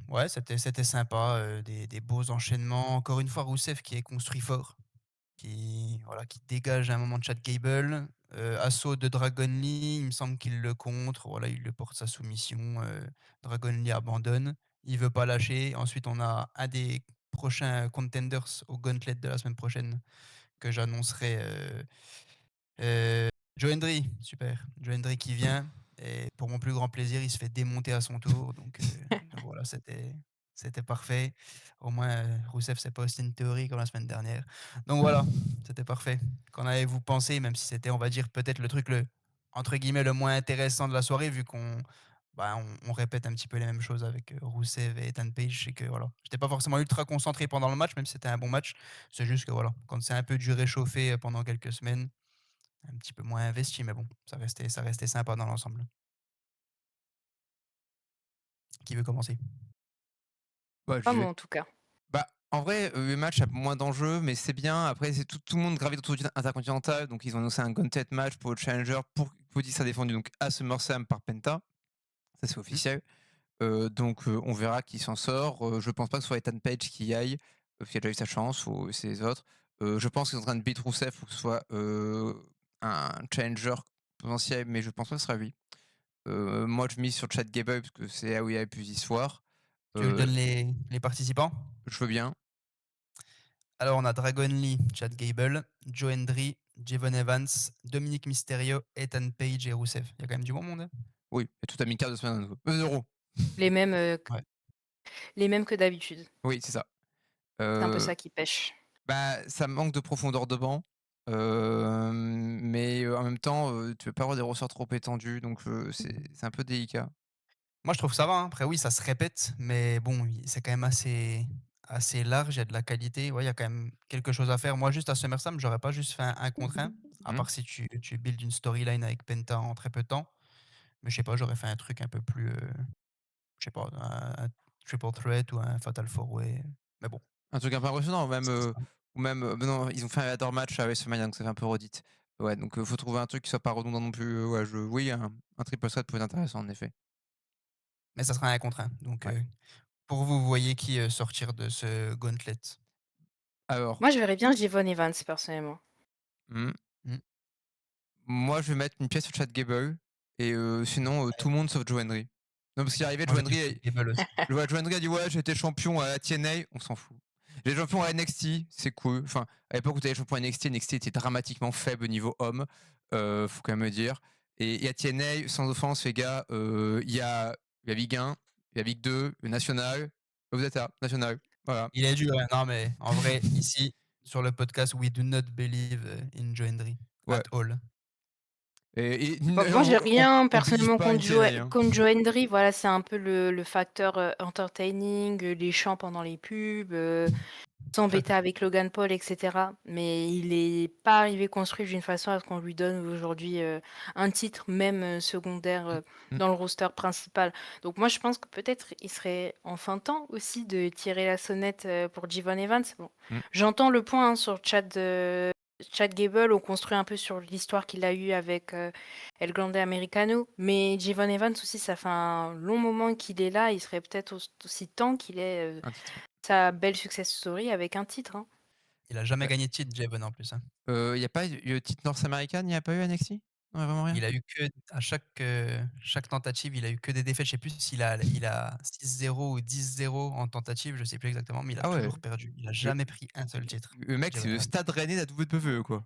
Ouais, c'était sympa, des beaux enchaînements. Encore une fois, Rusev qui est construit fort, qui dégage à un moment de Chad Gable. Assaut de Dragon Lee, il me semble qu'il le contre. Voilà, il le porte sa soumission. Dragon Lee abandonne. Il veut pas lâcher. Ensuite, on a un des prochains contenders au Gauntlet de la semaine prochaine que j'annoncerai. Joe Hendry, super. Joe Hendry qui vient et pour mon plus grand plaisir, il se fait démonter à son tour donc voilà, C'était parfait. Au moins, Rousseff, c'est pas Austin Theory comme la semaine dernière. Donc voilà, c'était parfait. Qu'en avez-vous pensé, même si c'était, on va dire, peut-être le truc le entre guillemets «le moins intéressant» de la soirée vu qu'on, bah, on répète un petit peu les mêmes choses avec, Rousseff et Ethan Page et que voilà. J'étais pas forcément ultra concentré pendant le match, même si c'était un bon match. C'est juste que voilà, quand c'est un peu du réchauffé, pendant quelques semaines, un petit peu moins investi, mais bon, ça restait sympa dans l'ensemble. Qui veut commencer? Bah, Pas j'y moi vais. en tout cas. Bah, en vrai, le match a moins d'enjeux, mais c'est bien. Après, c'est tout le monde gravite autour du Intercontinental, donc ils ont annoncé un gauntlet match pour le Challenger pour Cody sera défendu donc à SummerSlam par Penta. Ça, c'est Mmh. officiel. Donc on verra qui s'en sort. Je pense pas que ce soit Ethan Page qui y aille, qui a déjà eu sa chance, ou c'est les autres. Je pense qu'ils sont en train de beat Rousseff pour que ce soit, un challenger potentiel, mais je pense pas que ce sera lui. Moi, je mise sur Chad Gable parce que c'est là où il y a le plus d'histoire. Tu veux que je Heu, donne les participants? je veux bien. Alors, on a Dragon Lee, Chad Gable, Joe Hendry, Javon Evans, Dominic Mysterio, Ethan Page et Rusev. Il y a quand même du bon monde, hein. Oui, et tout a mis quart de semaine d'euros. Les mêmes, Ouais. les mêmes que d'habitude. Oui, c'est ça. C'est un peu Heu, ça qui pêche. bah, ça manque de profondeur de banc, mais en même temps, tu veux pas avoir des ressorts trop étendus, donc c'est un peu délicat. Moi, je trouve ça va, hein. Après, oui, ça se répète, mais bon, c'est quand même assez large. Il y a de la qualité. Ouais, il y a quand même quelque chose à faire. Moi, juste à SummerSlam, j'aurais pas juste fait un contre un, à Mmh. part si tu builds une storyline avec Penta en très peu de temps. Mais je sais pas, j'aurais fait un truc un peu plus, je sais pas, un triple threat ou un fatal four way. Mais bon, Un truc un peu impressionnant, même, c'est ça. ou même, bah, non, ils ont fait un ladder match à WrestleMania, donc ça fait un peu redite. Ouais, donc faut trouver un truc qui soit pas redondant non plus, ouais, oui, un triple threat pourrait être intéressant en effet. Mais ça sera un contre un. Donc, Ouais. pour vous, vous voyez qui, sortir de ce gauntlet? Alors, Moi, je verrais bien Jevon Evans personnellement. mmh, Mmh. moi je vais mettre une pièce sur Chad Gable et sinon, tout le monde sauf Joe Hendry. Non, parce qu'il est arrivé, Moi, Joe je dis Chad Hendry. Gable aussi. Je vois Joe Hendry a dit: «Ouais, j'ai été champion à TNA», on s'en fout. Les champions à NXT, c'est cool. Enfin, à l'époque où tu avais champion à NXT, NXT était dramatiquement faible au niveau homme, faut quand même le dire. Et à TNA, sans offense les gars, il y a Ligue 1, il y a Ligue 2, le National, vous êtes là, National, voilà. Il est dur, hein. Non, mais en vrai, ici, sur le podcast, we do not believe, in Joe Hendry at Ouais. all. Et Bon, moi, j'ai on rien on believe personnellement pas in TNA, hein. contre Joe Hendry. Voilà, c'est un peu le facteur entertaining, les chants pendant les pubs, s'embêter avec Logan Paul, etc. Mais il est pas arrivé construit d'une façon à ce qu'on lui donne aujourd'hui un titre, même secondaire, Mmh, dans le roster principal. Donc moi, je pense que peut-être il serait enfin temps aussi de tirer la sonnette pour Jevon Evans. Bon, mmh. j'entends le point hein, sur Chad Gable, on construit un peu sur l'histoire qu'il a eue avec El Grande Americano, mais Jevon Evans aussi, ça fait un long moment qu'il est là, il serait peut-être aussi temps qu'il ait Un titre. sa belle success story avec un titre, hein. Il a jamais gagné de titre, Javon, en plus, hein. Il y a pas eu le titre North American, il y a pas eu à NXT? Non, vraiment rien? Il a eu que à chaque tentative, il a eu que des défaites. Je sais plus s'il a 6-0 ou 10-0 en tentative, je sais plus exactement, mais il a Ah ouais, toujours perdu. Il a le jamais pris un seul titre, le mec, c'est Javon le Evans. Stade Rennais de la WWE, quoi.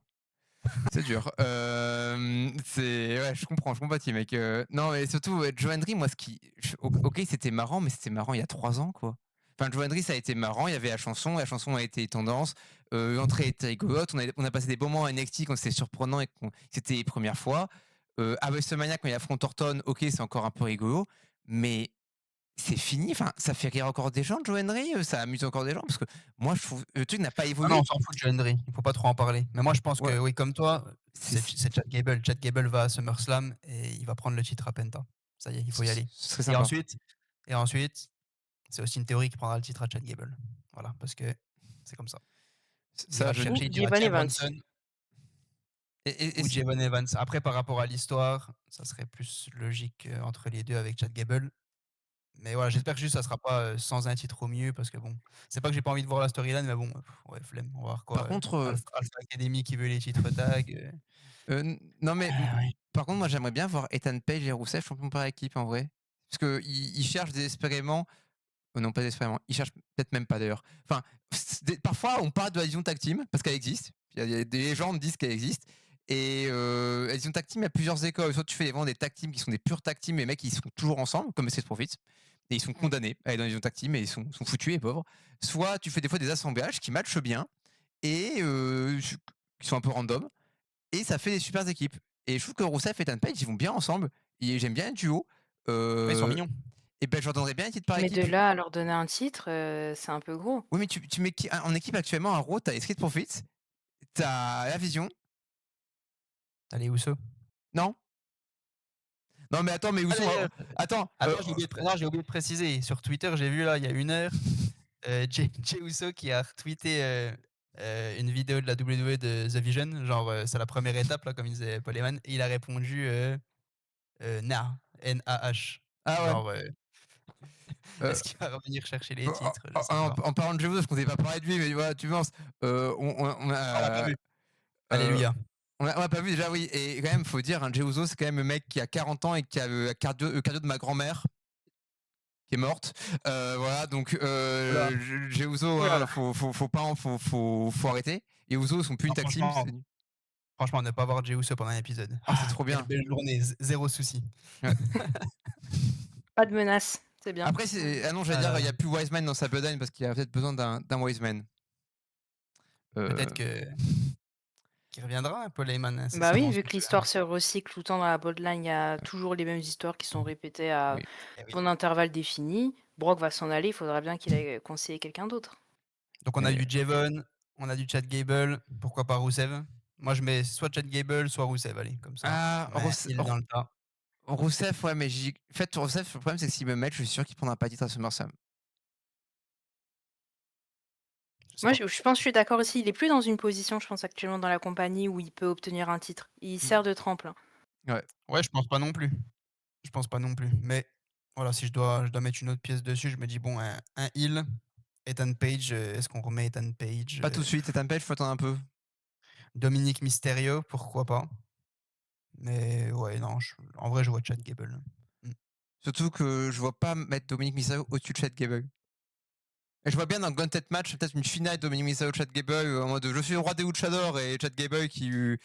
C'est dur. C'est ouais, je comprends, je compatis, mec. Non, mais surtout, Joe Hendry, moi, OK, c'était marrant, mais c'était marrant il y a 3 ans, quoi. Enfin, Joe Hendry, ça a été marrant, il y avait la chanson a été tendance, l'entrée était rigolote, on a passé des bons moments à NXT quand c'était surprenant et qu'on c'était les premières fois. À WrestleMania, quand il affronte Orton, OK, c'est encore un peu rigolo, mais c'est fini. Enfin, ça fait rire encore des gens, Joe Hendry, ça amuse encore des gens parce que moi, je trouve le truc n'a pas Ah non, évolué. on s'en fout de Joe Hendry, il faut pas trop en parler. Mais moi, je pense Ouais, que oui, comme toi, c'est c'est Chad Gable. Chad Gable va à SummerSlam et il va prendre le titre à Penta. Ça y est, il faut y aller. ce serait Et sympa. ensuite et ensuite, c'est aussi une théorie qui prendra le titre à Chad Gable. Voilà, parce que c'est comme ça. Il Ça, ira le je Ou chercher, il dira: Jevon «Tiens, Evans. Bronson» et ou Javon Evans. Après, par rapport à l'histoire, ça serait plus logique, entre les 2 avec Chad Gable. Mais voilà, mmh. j'espère que juste ça sera pas, sans un titre au mieux parce que bon, c'est pas que j'ai pas envie de voir la storyline, mais bon, ouais, flemme. On va voir Par quoi, contre, Alpha Academy qui veut les titres tag, n non mais ouais. par contre, moi, j'aimerais bien voir Ethan Page et Rusev champions par équipe, en vrai. Parce qu'ils cherchent désespérément, non, pas désespérément, ils cherchent peut-être même pas d'ailleurs. Enfin, parfois, on parle de la vision tag team parce qu'elle existe. Il y a des légendes disent qu'elle existe et la vision tag team, il y a plusieurs écoles. Soit tu fais vraiment des tag teams qui sont des purs tag teams, les mecs, ils sont toujours ensemble, comme Street Profits. et ils sont Mmh. condamnés à aller dans les divisions tag team et ils sont foutus les pauvres. Soit tu fais des fois des assemblages qui matchent bien et qui sont un peu random et ça fait des super équipes. Et je trouve que Rousseff et Ethan Page, ils vont bien ensemble et j'aime bien le duo. Ouais, ils sont Heu mignons. et ben, je leur donnerais bien un titre par Mais de équipe. là à leur donner un titre, c'est un peu gros. Oui, mais tu mets qui en équipe actuellement en Raw, tu as les Street Profits, tu as la Vision. Tu les Usos. Non? Non, mais attends, mais où Ah sont attends, attends, j'ai oublié de préciser. Sur Twitter, j'ai vu là, il y a 1 heure, Jey Uso qui a retweeté, une vidéo de la WWE de The Vision, genre, c'est la première étape là, comme il disait Paul Heyman et il a répondu, Nah, N-A-H. ah ouais, Genre, heu, est-ce qu'il va revenir chercher les en titres? Je en sais en pas. en parlant de Jey Uso, je comptais pas parler de lui, mais voilà, tu penses, on Ah, on l'a pas a, vu. heu, Alléluia. on l'a pas vu déjà, oui, et quand même, faut dire, hein, Jey Uso, c'est quand même le mec qui a 40 ans et qui a le cardio de ma grand-mère qui est morte. Voilà, donc Ouh là, Jey Uso, Ouh là hein, là. faut pas, faut arrêter. Et Uso, ils sont plus une non tag team, c'est franchement, ne pas voir Jey Uso pendant un épisode. ah, c'est Ah, trop quelle bien. belle journée, 0 souci. Ouais. Pas de menace, c'est bien. Après, ah non, j'allais Ah dire, là il y là. a plus Wiseman dans sa bloodline parce qu'il a peut-être besoin d'un Wiseman. Peut-être Heu, que qu'il reviendra, hein, Paul Heyman, hein, Bah c'est oui, mon vu que succès. l'histoire se recycle tout le temps dans la bloodline, il y a toujours les mêmes histoires qui sont répétées à oui. Eh oui. ton intervalle défini. Brock va s'en aller, il faudra bien qu'il aille conseiller quelqu'un d'autre. Donc on a Et du Jevon, on a du Chad Gable, pourquoi pas Rusev? Moi je mets soit Chad Gable, soit Rusev, allez, comme ça, ah, on met un heel dans le tas. Rousseff, ouais, mais en fait, Rousseff, le problème, c'est que s'il me met, je suis sûr qu'il prendra pas le titre à SummerSlam. Je sais Moi, pas. je pense que je suis d'accord aussi. Il est plus dans une position, je pense, actuellement dans la compagnie où il peut obtenir un titre. Il Mmh. sert de tremplin. Ouais. Ouais, je pense pas non plus. Je pense pas non plus. Mais voilà, si je dois mettre une autre pièce dessus, je me dis bon, un heel, Ethan Page, est-ce qu'on remet Ethan Page, Pas tout de suite, Ethan Page, faut attendre un peu. Dominic Mysterio, pourquoi pas? Mais ouais, non, en vrai, je vois Chad Gable. Mmh. Surtout que je vois pas mettre Dominic Mysterio au-dessus de Chad Gable. Et je vois bien dans le Gauntlet match, peut-être une finale Dominic Mysterio Chad Gable en mode je suis le roi des luchadors et Chad Gable qui lui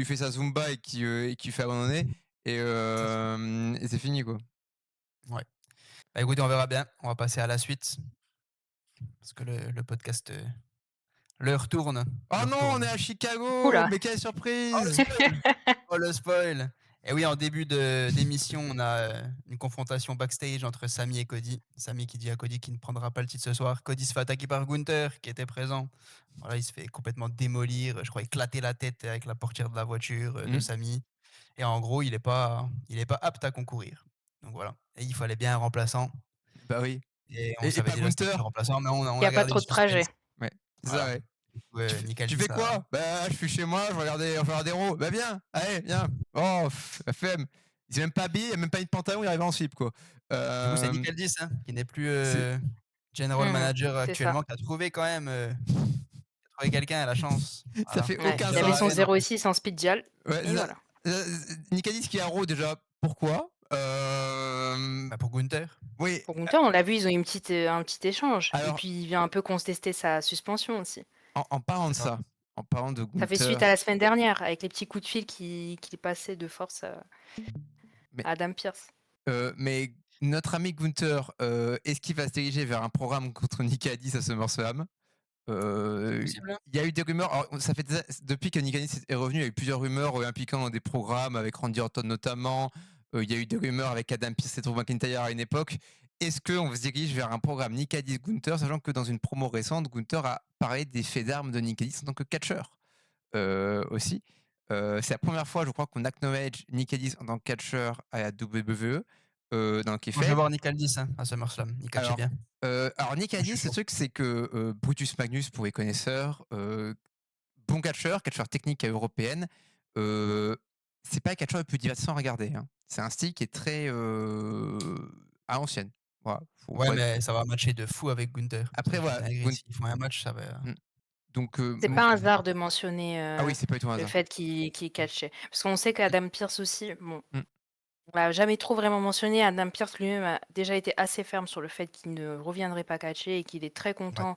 fait sa Zumba et qui lui fait abandonner C'est ça. et c'est fini quoi. Ouais. Bah écoutez, on verra bien. On va passer à la suite parce que le podcast, l'heure tourne, Oh l'heure non, on est tourne. à Chicago, Oula. mais quelle Oh le surprise! spoil! Oh le spoil! Et oui, en début d'émission, on a, une confrontation backstage entre Sami et Cody. Sami qui dit à Cody qu'il ne prendra pas le titre ce soir. Cody se fait attaquer par Gunther qui était présent. Voilà, il se fait complètement démolir, je crois éclater la tête avec la portière de la voiture, de Mmh, Sami et en gros, il est pas apte à concourir. Donc voilà et il fallait bien un remplaçant bah oui. et on Et savait pas déjà c'était qui le Gunther. remplaçant, mais on Il n'y a a pas gardé trop le de trajet. suspense. Ouais, c'est ça, Voilà. ouais. Du coup, Tu Nick tu fais Aldis a quoi? Bah, je suis chez moi, je vais regarder Raw. Bah viens, allez, viens. Oh, la flemme. Il s'est même pas habillé, il a même pas mis de pantalon, il arrive en slip quoi. du coup, c'est Nick Hem, Aldis, hein, qui n'est plus, c'est general Mmh, manager c'est ça. actuellement, qui a trouvé quand même, qui a trouvé quelqu'un à la chance. ça Voilà. fait Ouais, aucun il avait Dollar son sens. Allen en plus. 06 en speed dial Ouais, et voilà. Nick Aldis qui est à Raw déjà, pourquoi? Bah, pour Gunther. Oui, Pour Gunther, on l'a vu, ils ont eu un petit échange et alors puis il vient un peu contester sa suspension aussi. en parlant C'est de ça. ça, en parlant de Ça fait suite Gunther, à la semaine dernière avec les petits coups de fil qui passaient de force mais à Adam Pearce. mais notre ami Gunther, est-ce qu'il va se diriger vers un programme contre Nick Aldis à SummerSlam? C'est possible, hein. Il y a eu des rumeurs, alors ça fait depuis que Nick Aldis est revenu, il y a eu plusieurs rumeurs, impliquant des programmes avec Randy Orton notamment. Il y a eu des rumeurs avec Adam Pearce et Drew McIntyre à une époque. Est-ce qu'on se dirige vers un programme Nick Aldis-Gunther, sachant que dans une promo récente, Gunther a parlé des faits d'armes de Nick Aldis en tant que catcheur aussi. C'est la première fois, je crois, qu'on acknowledge Nick Aldis en tant que catcheur à la WWE dans le Moi, je vais kayfabe. voir Nick Aldis, hein, à SummerSlam. Il catchait Alors, bien. alors Nick Moi, je Aldis, suis le chaud. truc, c'est que Brutus Magnus, pour les connaisseurs, bon catcheur technique européenne, heu, c'est pas le catcheur le plus divertissant à regarder, hein. C'est un style qui est très, à l'ancienne. Voilà, Ouais, faut être mais ça va matcher de fou avec Gunther. Ça va après être une voilà, dinguerie. S'ils font un match, ça va mmh, donc C'est m pas un hasard de mentionner, ah oui, c'est pas du tout un le hasard. fait qu'il catchait. Parce qu'on sait qu'Adam Pearce aussi, bon, Mmh, on l'a jamais trop vraiment mentionné. Adam Pearce lui-même a déjà été assez ferme sur le fait qu'il ne reviendrait pas catcher et qu'il est très ouais. content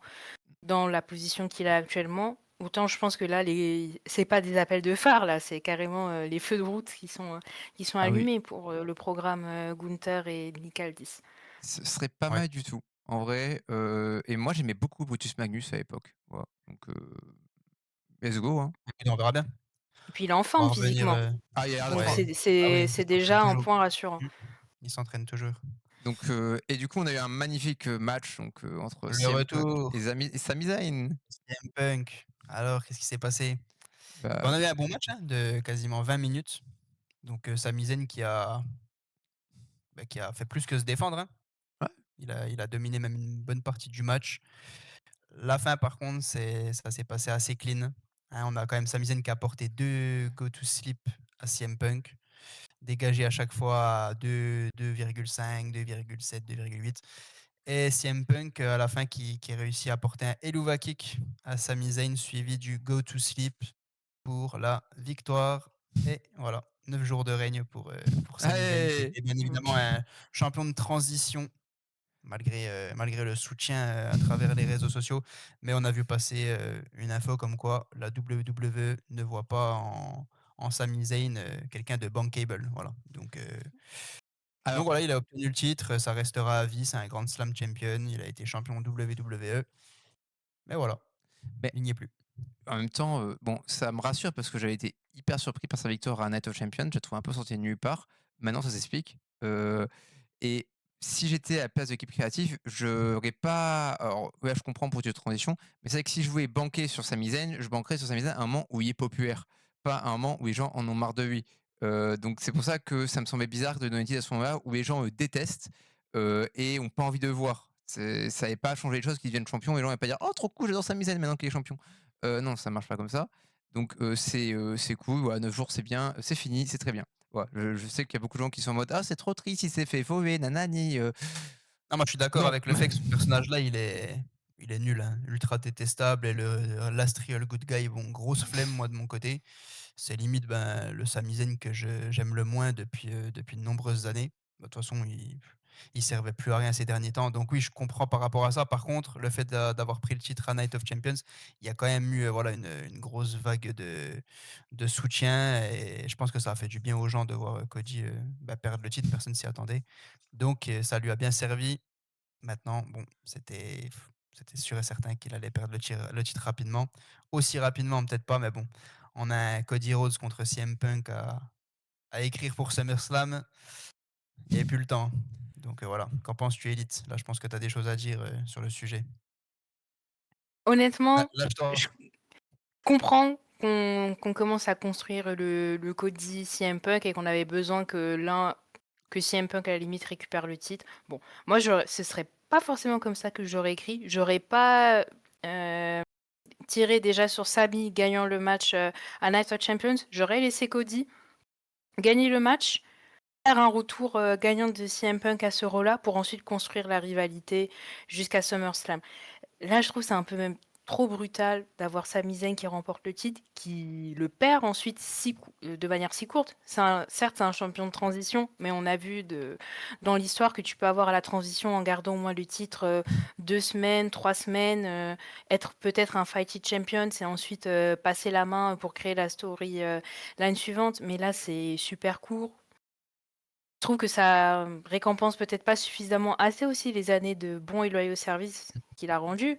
dans la position qu'il a actuellement. Autant je pense que là, c'est pas des appels de phare, là, c'est carrément les feux de route qui sont ah oui, allumés pour le programme Gunther et Nick Aldis. Ce serait pas Ouais. mal du tout, en vrai, et moi j'aimais beaucoup Brutus Magnus à l'époque, voilà, donc let's go, hein. Écoute, on verra bien. Et puis il est en On va forme revenir, physiquement, Ah, il a l'air donc d'être ouais. ouais. Ah oui, il c'est s'entraîne déjà un toujours. point rassurant. Mmh. Il s'entraîne toujours. Donc et du coup, on a eu un magnifique, match donc entre Le CM Punk retour, et Sami Zayn. CM Punk. Alors, qu'est-ce qui s'est passé? Bah, Bah, on a eu un bon match, hein, de quasiment 20 minutes. Donc, Sami Zayn qui a fait plus que se défendre, hein. ouais, Il a dominé même une bonne partie du match. La fin, par contre, ça s'est passé assez clean, hein. On a quand même Sami Zayn qui a apporté 2 go to sleep à CM Punk, dégagés à chaque fois à 2,5, 2,7, 2,8 et CM Punk, à la fin qui réussit à apporter un Helluva Kick à Sami Zayn suivi du go to sleep pour la victoire et voilà, 9 jours de règne pour Sami Zayn qui allez! était bien Mmh. évidemment un champion de transition malgré le soutien, à travers les réseaux sociaux. Mais on a vu passer, une info comme quoi la WWE ne voit pas en Sami Zayn, quelqu'un de bankable, voilà. Donc Alors, voilà, il a obtenu le titre, ça restera à vie, c'est un Grand Slam champion, il a été champion WWE, mais voilà, mais il n'y est plus. en même temps, bon, ça me rassure parce que j'avais été hyper surpris par sa victoire à Night of Champions. Je la trouve un peu sortie de nulle part. Maintenant, ça s'explique, et si j'étais à la place de l'équipe créative, j'aurais pas alors, ouais, je comprends pour de transition, mais c'est vrai que si je voulais banquer sur Sami Zayn, je banquerais sur Sami Zayn à un moment où il est populaire, pas à un moment où les gens en ont marre de lui. Donc c'est pour ça que ça me semblait bizarre de donner le titre à ce moment-là où les gens, détestent, et ont pas envie de le voir. Ça n'avait pas changé les choses qu'ils deviennent champions et les gens n'allaient pas dire: «Oh trop cool, j'adore Sami Zayn maintenant qu'il est champion». Non, ça marche pas comme ça. Donc c'est cool, voilà, 9 jours, c'est bien, c'est fini, c'est très bien. Voilà, je sais qu'il y a beaucoup de gens qui sont en mode: «Ah, c'est trop triste, il s'est fait fauver, nanani, Non, moi je suis d'accord non. avec le fait que ce personnage-là, il est nul, hein, ultra détestable et le Last Real Good Guy, bon, grosse flemme moi de mon côté. C'est limite, ben, le Sami Zayn que j'aime le moins depuis de nombreuses années. Bah, de toute façon, il servait plus à rien ces derniers temps, donc oui, je comprends par rapport à ça. Par contre, le fait d'avoir pris le titre à Night of Champions, il y a quand même eu, voilà, une grosse vague de soutien et je pense que ça a fait du bien aux gens de voir, Cody, bah, perdre le titre, personne s'y attendait. Donc ça lui a bien servi. Maintenant, bon, c'était sûr et certain qu'il allait perdre le titre rapidement. Aussi rapidement, peut-être pas, mais bon, on a un Cody Rhodes contre CM Punk à écrire pour SummerSlam. Il n'y avait plus le temps. Donc voilà. Qu'en penses-tu, Elite? Là, je pense que tu as des choses à dire sur le sujet. Honnêtement, Lâche-toi. je comprends qu'on commence à construire le Cody CM Punk et qu'on avait besoin que CM Punk à la limite récupère le titre. Bon, moi ce serait pas forcément comme ça que j'aurais écrit. J'aurais pas tiré déjà sur Sami gagnant le match à Night of Champions. J'aurais laissé Cody gagner le match, faire un retour gagnant de CM Punk à ce rôle-là pour ensuite construire la rivalité jusqu'à SummerSlam. Là, je trouve que c'est un peu même trop brutal d'avoir Sami Zayn qui remporte le titre, qui le perd ensuite de manière si courte. Certes, c'est un champion de transition, mais on a vu dans l'histoire que tu peux avoir à la transition en gardant au moins le titre 2 semaines, 3 semaines, être peut-être un Fight It Champion, et ensuite passer la main pour créer la story l'année suivante. Mais là, c'est super court. Je trouve que ça récompense peut-être pas suffisamment assez aussi les années de bons et loyaux services qu'il a rendus.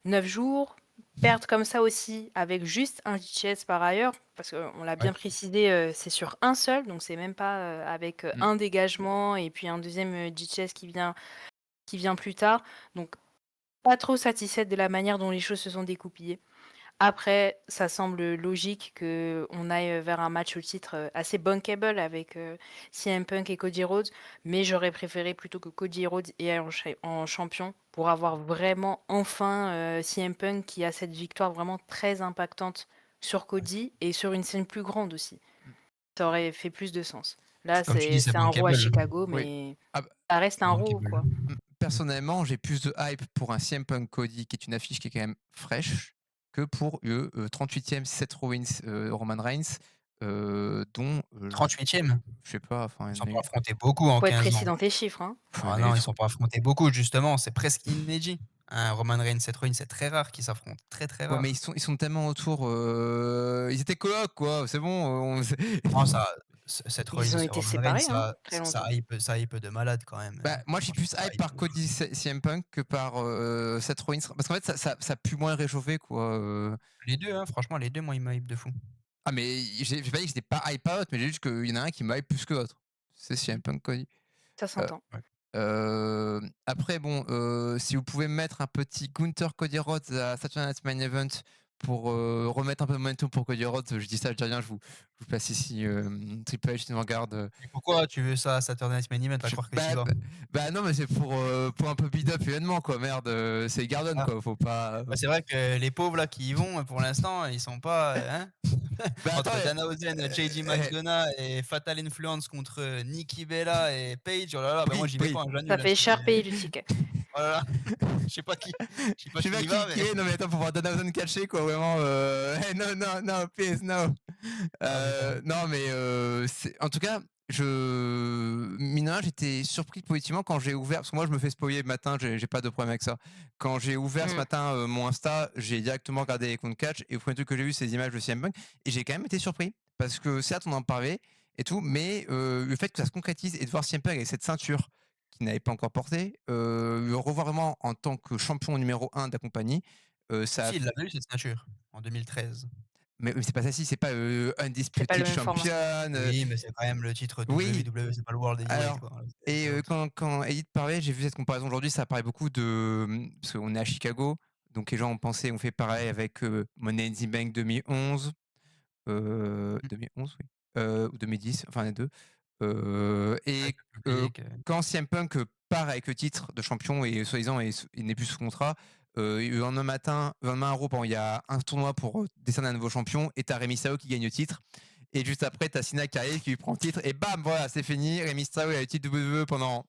9 jours, perdre comme ça aussi avec juste un DCS par ailleurs, parce qu'on l'a Ouais. bien précisé, c'est sur un seul, donc c'est même pas, avec, Mmh. un dégagement et puis un deuxième e DCS qui vient plus tard. Donc pas trop satisfaite de la manière dont les choses se sont découpillées. Après, ça semble logique qu'on aille vers un match au titre assez bankable avec CM Punk et Cody Rhodes, mais j'aurais préféré plutôt que Cody Rhodes aille en champion pour avoir vraiment enfin CM Punk qui a cette victoire vraiment très impactante sur Cody et sur une scène plus grande aussi. Ça aurait fait plus de sens. Là, Comme tu dis, c'est c'est un Raw à bankable. Chicago, Oui. mais Ah bah, ça reste C'est un Raw, bankable. quoi. personnellement, j'ai plus de hype pour un CM Punk Cody qui est une affiche qui est quand même fraîche que pour le, 38e Seth Rollins, Roman Reigns, dont, 38e. je sais pas, enfin, Ils il ne y en sont a pas eu affrontés beaucoup en Faut être 15 précis ans. dans tes chiffres, hein. enfin, il Ah y en a eu non, ils tr sont pas affrontés beaucoup justement, c'est presque inédit. Un Roman Reigns, Seth Rollins, c'est très rare qu'ils s'affrontent, très, très ouais, mais rare. ils sont tellement autour, ils étaient colocs quoi, c'est bon, on Non, ça Seth Ils Rollins ont et été Roman Reigns, séparés, hein, très longtemps. ça hype de malade quand même, Bah, moi, je suis franchement plus ça hype hype par de fou. Cody CM Punk que par Seth Rollins. Parce qu'en fait, ça pue moins réchauffé, quoi. Les 2 hein, franchement les 2 moi ils me hype de fou. Ah, mais j'ai pas dit que j'étais pas hype out, mais j'ai juste qu'il y en a un qui me hype plus que l'autre. C'est CM Punk, Cody. Ça Euh, s'entend. Ouais. Après, bon, si vous pouvez mettre un petit Gunther Cody Rhodes à Saturday Night Main Event pour remettre un peu de momentum pour Cody Rhodes, je dis ça, je dis rien, je vous place ici Triple H, nous regarde. Et pourquoi tu veux ça à Saturday Night Main Event? À croire que tu y Bah, vas? bah non, mais c'est pour un peu beat up événement, quoi. Merde, c'est Garden, Ah, quoi. Faut pas. bah, c'est vrai que les pauvres là qui y vont, pour l'instant, ils sont pas, hein? Bah attends, Entre Danhausen, JD McDonough et Fatal Influence contre, Nikki Bella et Paige, oh là là, bah, moi oui, j'y vais oui. pas, hein, Ça j'annule, hein, fait cher c'est payer le ticket. oh là là, je sais pas Je sais pas qui y va, qui mais est, non mais attends, pour voir Danhausen catcher, quoi, vraiment. Hey, no, no, no, please, no. ah mais quand même. Non, mais en tout cas, mine de rien, j'étais surpris positivement quand j'ai ouvert, parce que moi je me fais spoiler le matin, j'ai pas de problème avec ça. Quand j'ai ouvert ce Mmh. matin mon Insta, j'ai directement regardé les comptes catch et le premier truc que j'ai vu, c'est les images de CM Punk et j'ai quand même été surpris parce que certes on en parlait et tout, mais le fait que ça se concrétise et de voir CM Punk avec cette ceinture qu'il n'avait pas encore portée, le revoir vraiment en tant que champion numéro 1 de la compagnie, ça a Si, il l'avait eu cette ceinture, en 2013. mais c'est pas ça, si, c'est pas C'est pas le Undisputed même format. Champion. Oui, mais c'est quand même le titre Oui, WWE, c'est pas le World Heavyweight alors, quoi, et c'est autre. quand Edith parlait, j'ai vu cette comparaison aujourd'hui, ça parlait beaucoup de. Parce qu'on est à Chicago, donc les gens ont pensé, ont fait pareil avec Money in the Bank 2011, Mmh, 2011, oui, ou 2010, enfin les deux. avec Et le public, quand CM Punk part avec le titre de champion et soi-disant il n'est plus sous contrat, le lendemain matin, le lendemain à Raw, il y a un tournoi pour décerner un nouveau champion et t'as Rey Mysterio qui gagne le titre. Et juste après, t'as Cena qui arrive, qui lui prend le titre et bam, voilà, c'est fini. Rey Mysterio il a le titre WWE pendant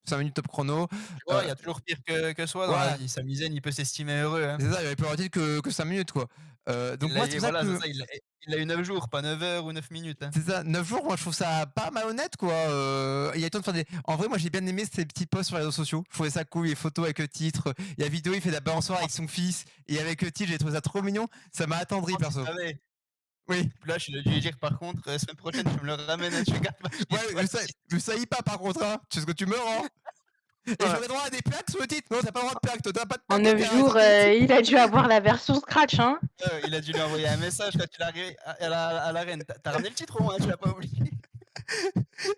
5 minutes top chrono. tu vois, il Euh, y a toujours pire que soi dans la voilà, vie. Sami Zayn, il peut s'estimer heureux, hein. c'est ça, il avait plus avoir le titre que 5 minutes, quoi. Il Donc l'a moi, c'est eu pour ça voilà, c'est que ça, il a eu 9 jours, pas 9 heures ou 9 minutes, hein. c'est ça, 9 jours, moi je trouve ça pas malhonnête, quoi. Il y a le temps de faire des. En vrai, moi j'ai bien aimé ces petits posts sur les réseaux sociaux. Je trouvais ça cool, les photos avec le titre. Il y a vidéo, il fait la balançoire avec son fils. Et avec le titre, j'ai trouvé ça trop mignon. Ça m'a attendri, Oh, tu perso. savais. Oui. Puis là, je lui ai dire par contre, semaine prochaine, tu me le ramènes, hein, tu gardes pas chez Ouais, toi le titre. je savais pas par contre, hein. Tu sais ce que tu me rends. Et Ouais. j'aurais droit à des plaques sur le titre. Non, t'as pas le droit de plaques. Toi, t'as pas de En plaque 9 intéressante jours, sur le titre. il a dû avoir la version scratch, hein. Il a dû lui envoyer un message quand il est arrivé à l'arène. Tu as ramené le titre au moins, tu l'as pas oublié?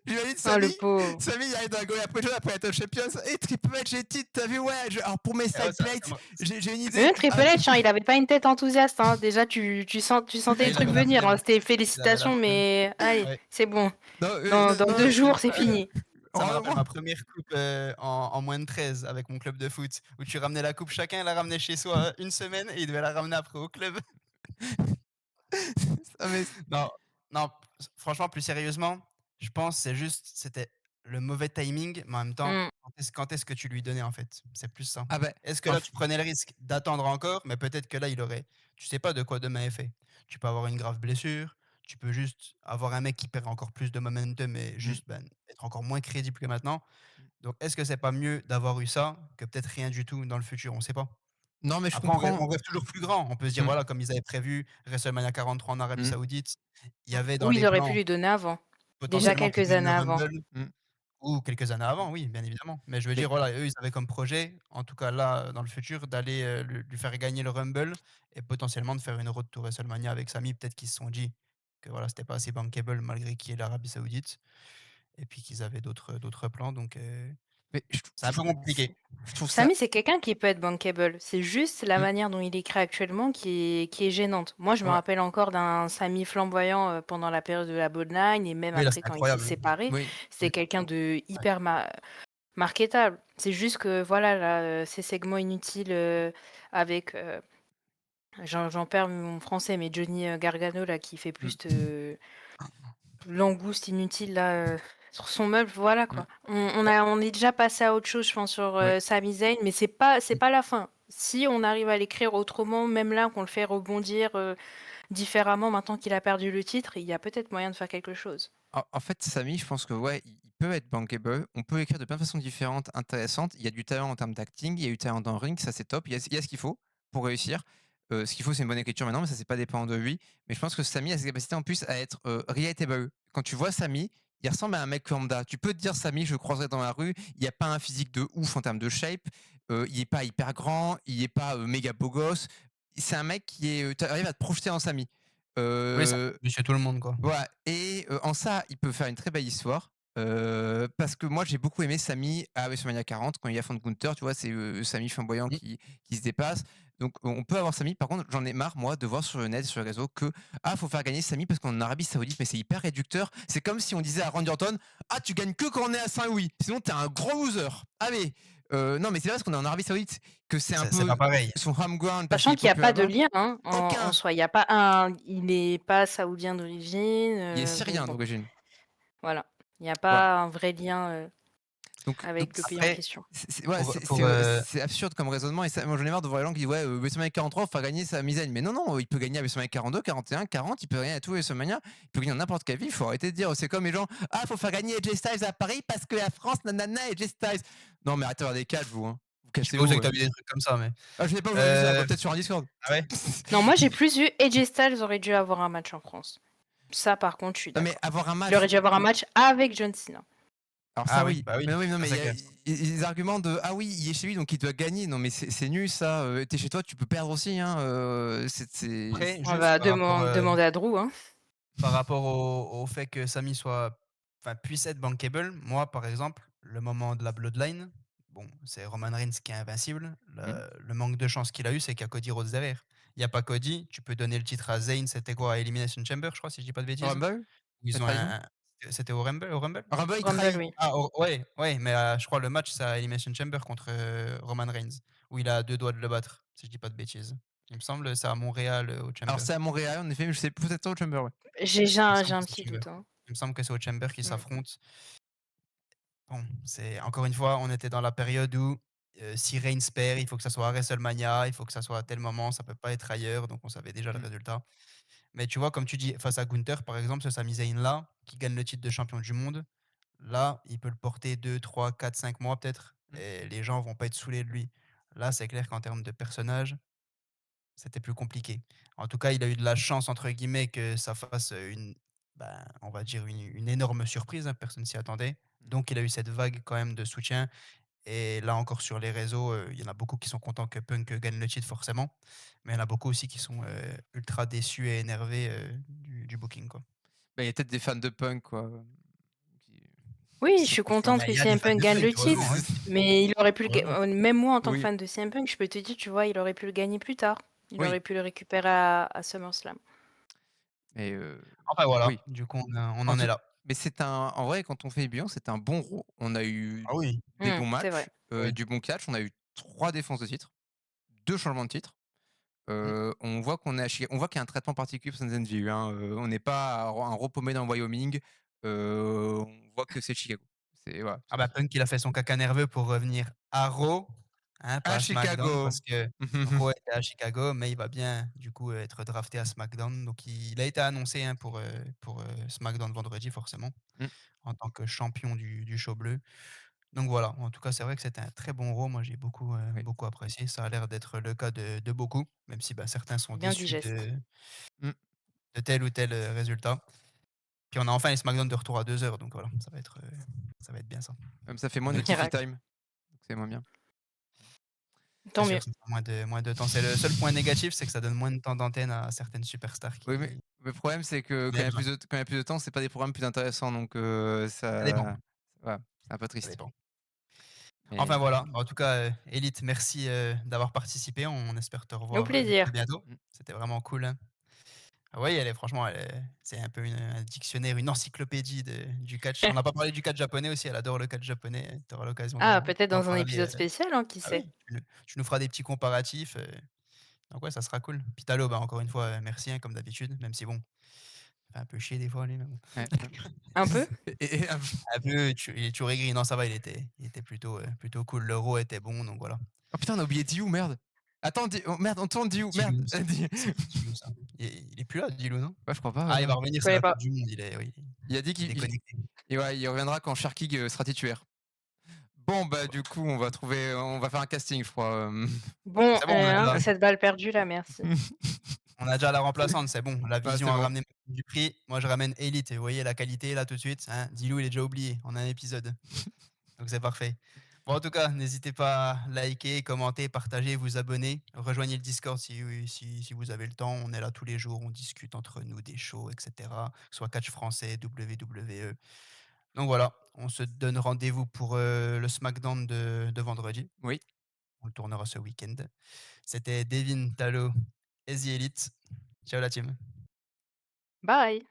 J'imagine Oh, le Samy. pauvre. Samy, il arrive dans la Goya Pro après la Champions. Et Triple H, j'ai le titre, t'as vu? Ouais, alors pour mes Et ouais, side plates, j'ai une Mais idée. même Triple Ah, H, hein, il avait pas une tête enthousiaste, hein. Déjà, tu sentais ah, les il trucs avait la venir, flemme. hein. C'était Il avait la félicitations, flemme. mais allez, Ouais. c'est bon. non, Dans non, 2 jours, c'est Ça fini. ça me oh, rappelle moi- ma première coupe, en moins de 13 avec mon club de foot, où tu ramenais la coupe, chacun la ramenait chez soi, 1 semaine et il devait la ramener après au club. ça m'est- Non, non, franchement, plus sérieusement, je pense c'est juste c'était le mauvais timing, mais en même temps, Mmh. quand est-ce que tu lui donnais, en fait? C'est plus ça. Ah ben, Est-ce que en là, f- tu prenais le risque d'attendre encore? Mais peut-être que là, il aurait tu sais pas de quoi demain est fait. Tu peux avoir une grave blessure, tu peux juste avoir un mec qui perd encore plus de momentum et Mm. juste, ben, être encore moins crédible que maintenant. Donc est-ce que c'est pas mieux d'avoir eu ça que peut-être rien du tout dans le futur? On sait pas. Non, mais je Après comprends. on rêve toujours plus grand. On peut se dire, Mm, voilà, comme ils avaient prévu WrestleMania 43 en Arabie mm, Saoudite, il y avait dans Ou ils les auraient pu plans lui donner avant. Déjà potentiellement qu'ils quelques donnent années le avant. Rumble mm. ou quelques années avant, oui, bien évidemment. Mais je veux Mais dire, voilà, eux, ils avaient comme projet, en tout cas là, dans le futur, d'aller, lui faire gagner le Rumble et potentiellement de faire une road to WrestleMania avec Sami. Peut-être qu'ils se sont dit que voilà, c'était pas assez bankable malgré qu'il y ait l'Arabie Saoudite et puis qu'ils avaient d'autres plans donc Mais c'est un peu compliqué. je trouve ça. Samy, c'est quelqu'un qui peut être bankable. C'est juste la Mm, manière dont il est créé actuellement qui est gênante. Moi, je me ouais, rappelle encore d'un Samy flamboyant pendant la période de la Bloodline et même Oui, là, après c'était quand il s'est incroyable. séparé. oui. C'était quelqu'un de hyper marketable. C'est juste que voilà, là, ces segments inutiles avec, j'en perds mon français, mais Johnny Gargano là qui fait Mm, plus de langouste inutile là, sur son meuble, voilà mm, quoi. On est déjà passé à autre chose, je pense, sur, ouais. Sami Zayn, mais c'est pas la fin. Si on arrive à l'écrire autrement, même là, qu'on le fait rebondir, différemment maintenant qu'il a perdu le titre, il y a peut-être moyen de faire quelque chose. En fait, Samy, je pense que ouais, il peut être bankable. On peut écrire de plein de façons différentes, intéressantes. Il y a du talent en termes d'acting, il y a du talent dans le ring, ça c'est top. Il y a ce qu'il faut pour réussir. Ce qu'il faut, c'est une bonne écriture maintenant, mais ça, c'est pas dépendant de lui. Mais je pense que Sami a cette capacité en plus à être relatable. Quand tu vois Sami, il ressemble à un mec lambda. Tu peux te dire Sami, je le croiserai dans la rue. Il n'y a pas un physique de ouf en termes de shape. Il n'est pas hyper grand. Il n'est pas méga beau gosse. C'est un mec qui est. Tu arrives à te projeter en Sami. Oui, c'est Euh, monsieur tout le monde, quoi. voilà. Et en ça, il peut faire une très belle histoire. Parce que moi, j'ai beaucoup aimé Sami à WrestleMania 40 quand il affronte Gunther. Tu vois, c'est Sami flamboyant Mmh. qui se dépasse. Donc, on peut avoir Sami. Par contre, j'en ai marre, moi, de voir sur le net, sur les réseaux, que faut faire gagner Sami parce qu'on est en Arabie Saoudite, mais c'est hyper réducteur. C'est comme si on disait à Randy Orton, tu gagnes que quand on est à Saint-Louis, sinon t'es un gros loser. Allez, non, mais c'est parce qu'on est en Arabie Saoudite que c'est un C'est peu pas pareil. son home ground parce qu'il Sachant est qu'il y a populaire pas de là-bas. lien, hein, en Aucun. soi. Il est pas saoudien d'origine, Il est donc syrien bon, d'origine. voilà. Il y a Voilà. pas un vrai lien, Donc avec le pays en Après, question. ouais, pour, c'est absurde comme raisonnement et ça, moi j'en ai marre de voir les gens qui disent ouais, WrestleMania 43 faut faire gagner sa misaine. Mais non, il peut gagner à WrestleMania 42, 41, 40, il peut gagner à tout WrestleMania, il peut gagner dans n'importe quelle ville, il faut arrêter de dire c'est comme les gens faut faire gagner AJ Styles à Paris parce que la France nanana AJ Styles. Non mais arrêtez d'avoir des cadres vous, hein. Vous je sais pas où c'est cassez-vous. que tu as vu des trucs comme ça, mais Je sais pas où j'en ai vu ça, heu, peut-être sur un Discord. ah ouais? Non, moi j'ai plus vu AJ Styles aurait dû avoir un match en France. Ça par contre, je suis Non mais d'accord. avoir un Il match. aurait dû avoir un match avec John Cena. Alors ça Ah oui, oui, bah oui, mais oui, non ça mais il c'est y a clair. les arguments de oui, il est chez lui donc il doit gagner. Non mais c'est nul ça. T'es chez toi, tu peux perdre aussi hein. Après, On juste va demander à Drew, hein. par rapport au fait que Sami puisse être bankable, moi, par exemple, le moment de la Bloodline, bon, c'est Roman Reigns qui est invincible. Mmh. Le manque de chance qu'il a eu, c'est qu'il y a Cody Rhodes derrière. Il y a pas Cody, tu peux donner le titre à Zayn, c'était quoi? À Elimination Chamber, je crois, si je dis pas de bêtises? Rumble? Où La ils ont trahison? c'était au Rumble? Au Rumble? Rumble, il Rumble, trahit. oui. Ah, ouais, ouais, mais je crois le match, c'est à Elimination Chamber contre, Roman Reigns, où il a à 2 doigts de le battre, si je dis pas de bêtises. Il me semble, c'est à Montréal, au Alors Chamber. c'est à Montréal, en effet, mais je sais peut-être au Chamber, ouais. Il me J'ai semble que un c'est petit au Chamber. doute, hein. Il me semble que c'est au Chamber qu'ils Mmh. s'affrontent. Bon, c'est encore une fois, on était dans la période où, si Reigns perd, il faut que ça soit à WrestleMania, il faut que ça soit à tel moment, ça peut pas être ailleurs, donc on savait déjà le Mmh. résultat. Mais tu vois, comme tu dis, face à Gunther, par exemple, ce Sami Zayn-là, qui gagne le titre de champion du monde, là, il peut le porter 2, 3, 4, 5 mois peut-être, Mmh. et les gens vont pas être saoulés de lui. Là, c'est clair qu'en termes de personnage, c'était plus compliqué. En tout cas, il a eu de la «chance» entre guillemets que ça fasse, on va dire une énorme surprise, hein, personne s'y attendait. Mmh. Donc il a eu cette vague quand même de soutien et là encore sur les réseaux, il y en a beaucoup qui sont contents que Punk gagne le titre forcément, mais il y en a beaucoup aussi qui sont, ultra déçus et énervés, du booking, quoi. Bah, il y a peut-être des fans de Punk, quoi, qui Oui, je Si, suis franchement, contente il que y a des CM fans Punk de gagne Punk, le heureusement, titre, oui, mais il aurait pu heureusement. même moi en tant que oui, fan de CM Punk, je peux te dire, tu vois, il aurait pu le gagner plus tard. Il oui, aurait pu le récupérer à SummerSlam. mais Enfin voilà, oui. du coup on En en est tout là. mais c'est un en vrai, quand on fait les bilans, c'est un bon Raw. On a eu Ah oui, des bons C'est vrai. matchs, oui. du bon catch, on a eu 3 défenses de titre, 2 changements de titre. Mmh. On voit qu'on est on voit qu'il y a un traitement particulier pour Sons View, hein, on n'est pas un Raw paumé dans le Wyoming, on voit que c'est Chicago. C'est voilà, Ah c'est bah, Punk, il a fait son caca nerveux pour revenir à Raw, hein, pas à à SmackDown Chicago. parce que Raw était à Chicago, mais il va bien, du coup, être drafté à SmackDown. Donc il a été annoncé, hein, pour, SmackDown vendredi forcément, Mmh, en tant que champion du show bleu. Donc voilà, en tout cas, c'est vrai que c'était un très bon Raw. Moi, j'ai beaucoup, oui. beaucoup apprécié. Ça a l'air d'être le cas de beaucoup, même si, bah, certains sont Bien déçus digeste. Mmh. de tel ou tel, résultat. Puis on a enfin les SmackDown de retour à 2 heures, donc voilà, ça va être bien ça. Comme ça fait moins On de est TV Miracle. time, donc c'est moins bien. C'est Tant sûr, mieux. ça prend moins de temps. C'est le seul point négatif, c'est que ça donne moins de temps d'antenne à certaines superstars Oui, mais qui le problème, c'est que mais bon, quand il y a plus de temps, c'est pas des programmes plus intéressants, donc ça dépend, voilà, c'est un peu ça triste. dépend. Enfin Mais voilà, en tout cas, Elite, merci, d'avoir participé. On espère te Au revoir, très plaisir. bientôt. mmh, C'était vraiment cool, hein. Ah oui, c'est un peu un dictionnaire, une encyclopédie du catch. On n'a pas parlé du catch japonais aussi, elle adore le catch japonais. Tu auras l'occasion Ah, peut-être d'en dans un parler, épisode spécial, hein, qui ah sait? oui, tu nous feras des petits comparatifs, donc ouais, ça sera cool. Puis Talo, bah, encore une fois, merci, hein, comme d'habitude, même si bon, il fait un peu chier des fois lui, mais bon. ouais, Un peu? et Un peu, il est toujours aigri. Non, ça va, il était plutôt cool. L'euro était bon, donc voilà. oh putain, on a oublié Diou, merde! Attends, Di oh merde, on tourne Diou, merde! Djilou, c'est qui Djilou ça? Il est plus là, Djilou, non? Ouais, je crois pas, Ah, il va revenir, Je c'est connais la coupe pas. du monde, oui, il a dit il est qu'il déconnecté. et ouais, il reviendra quand Sharkig sera titulaire. Bon, bah, du coup, on va faire un casting, je crois, Bon, C'est bon, hein, cette balle perdue là, merci. on a déjà la remplaçante, c'est bon. La Ouais, Vision c'est a bon. ramené du prix. Moi, je ramène Elite et vous voyez la qualité là tout de suite, hein, Dilou, il est déjà oublié en un épisode. Donc c'est parfait. Bon, en tout cas, n'hésitez pas à liker, commenter, partager, vous abonner. Rejoignez le Discord si vous avez le temps. On est là tous les jours, on discute entre nous des shows, etc. Que ce soit catch français, WWE. Donc voilà, on se donne rendez-vous pour le SmackDown de vendredi. Oui. On le tournera ce week-end. C'était Devin, Talo et The Elite. Ciao la team. Bye.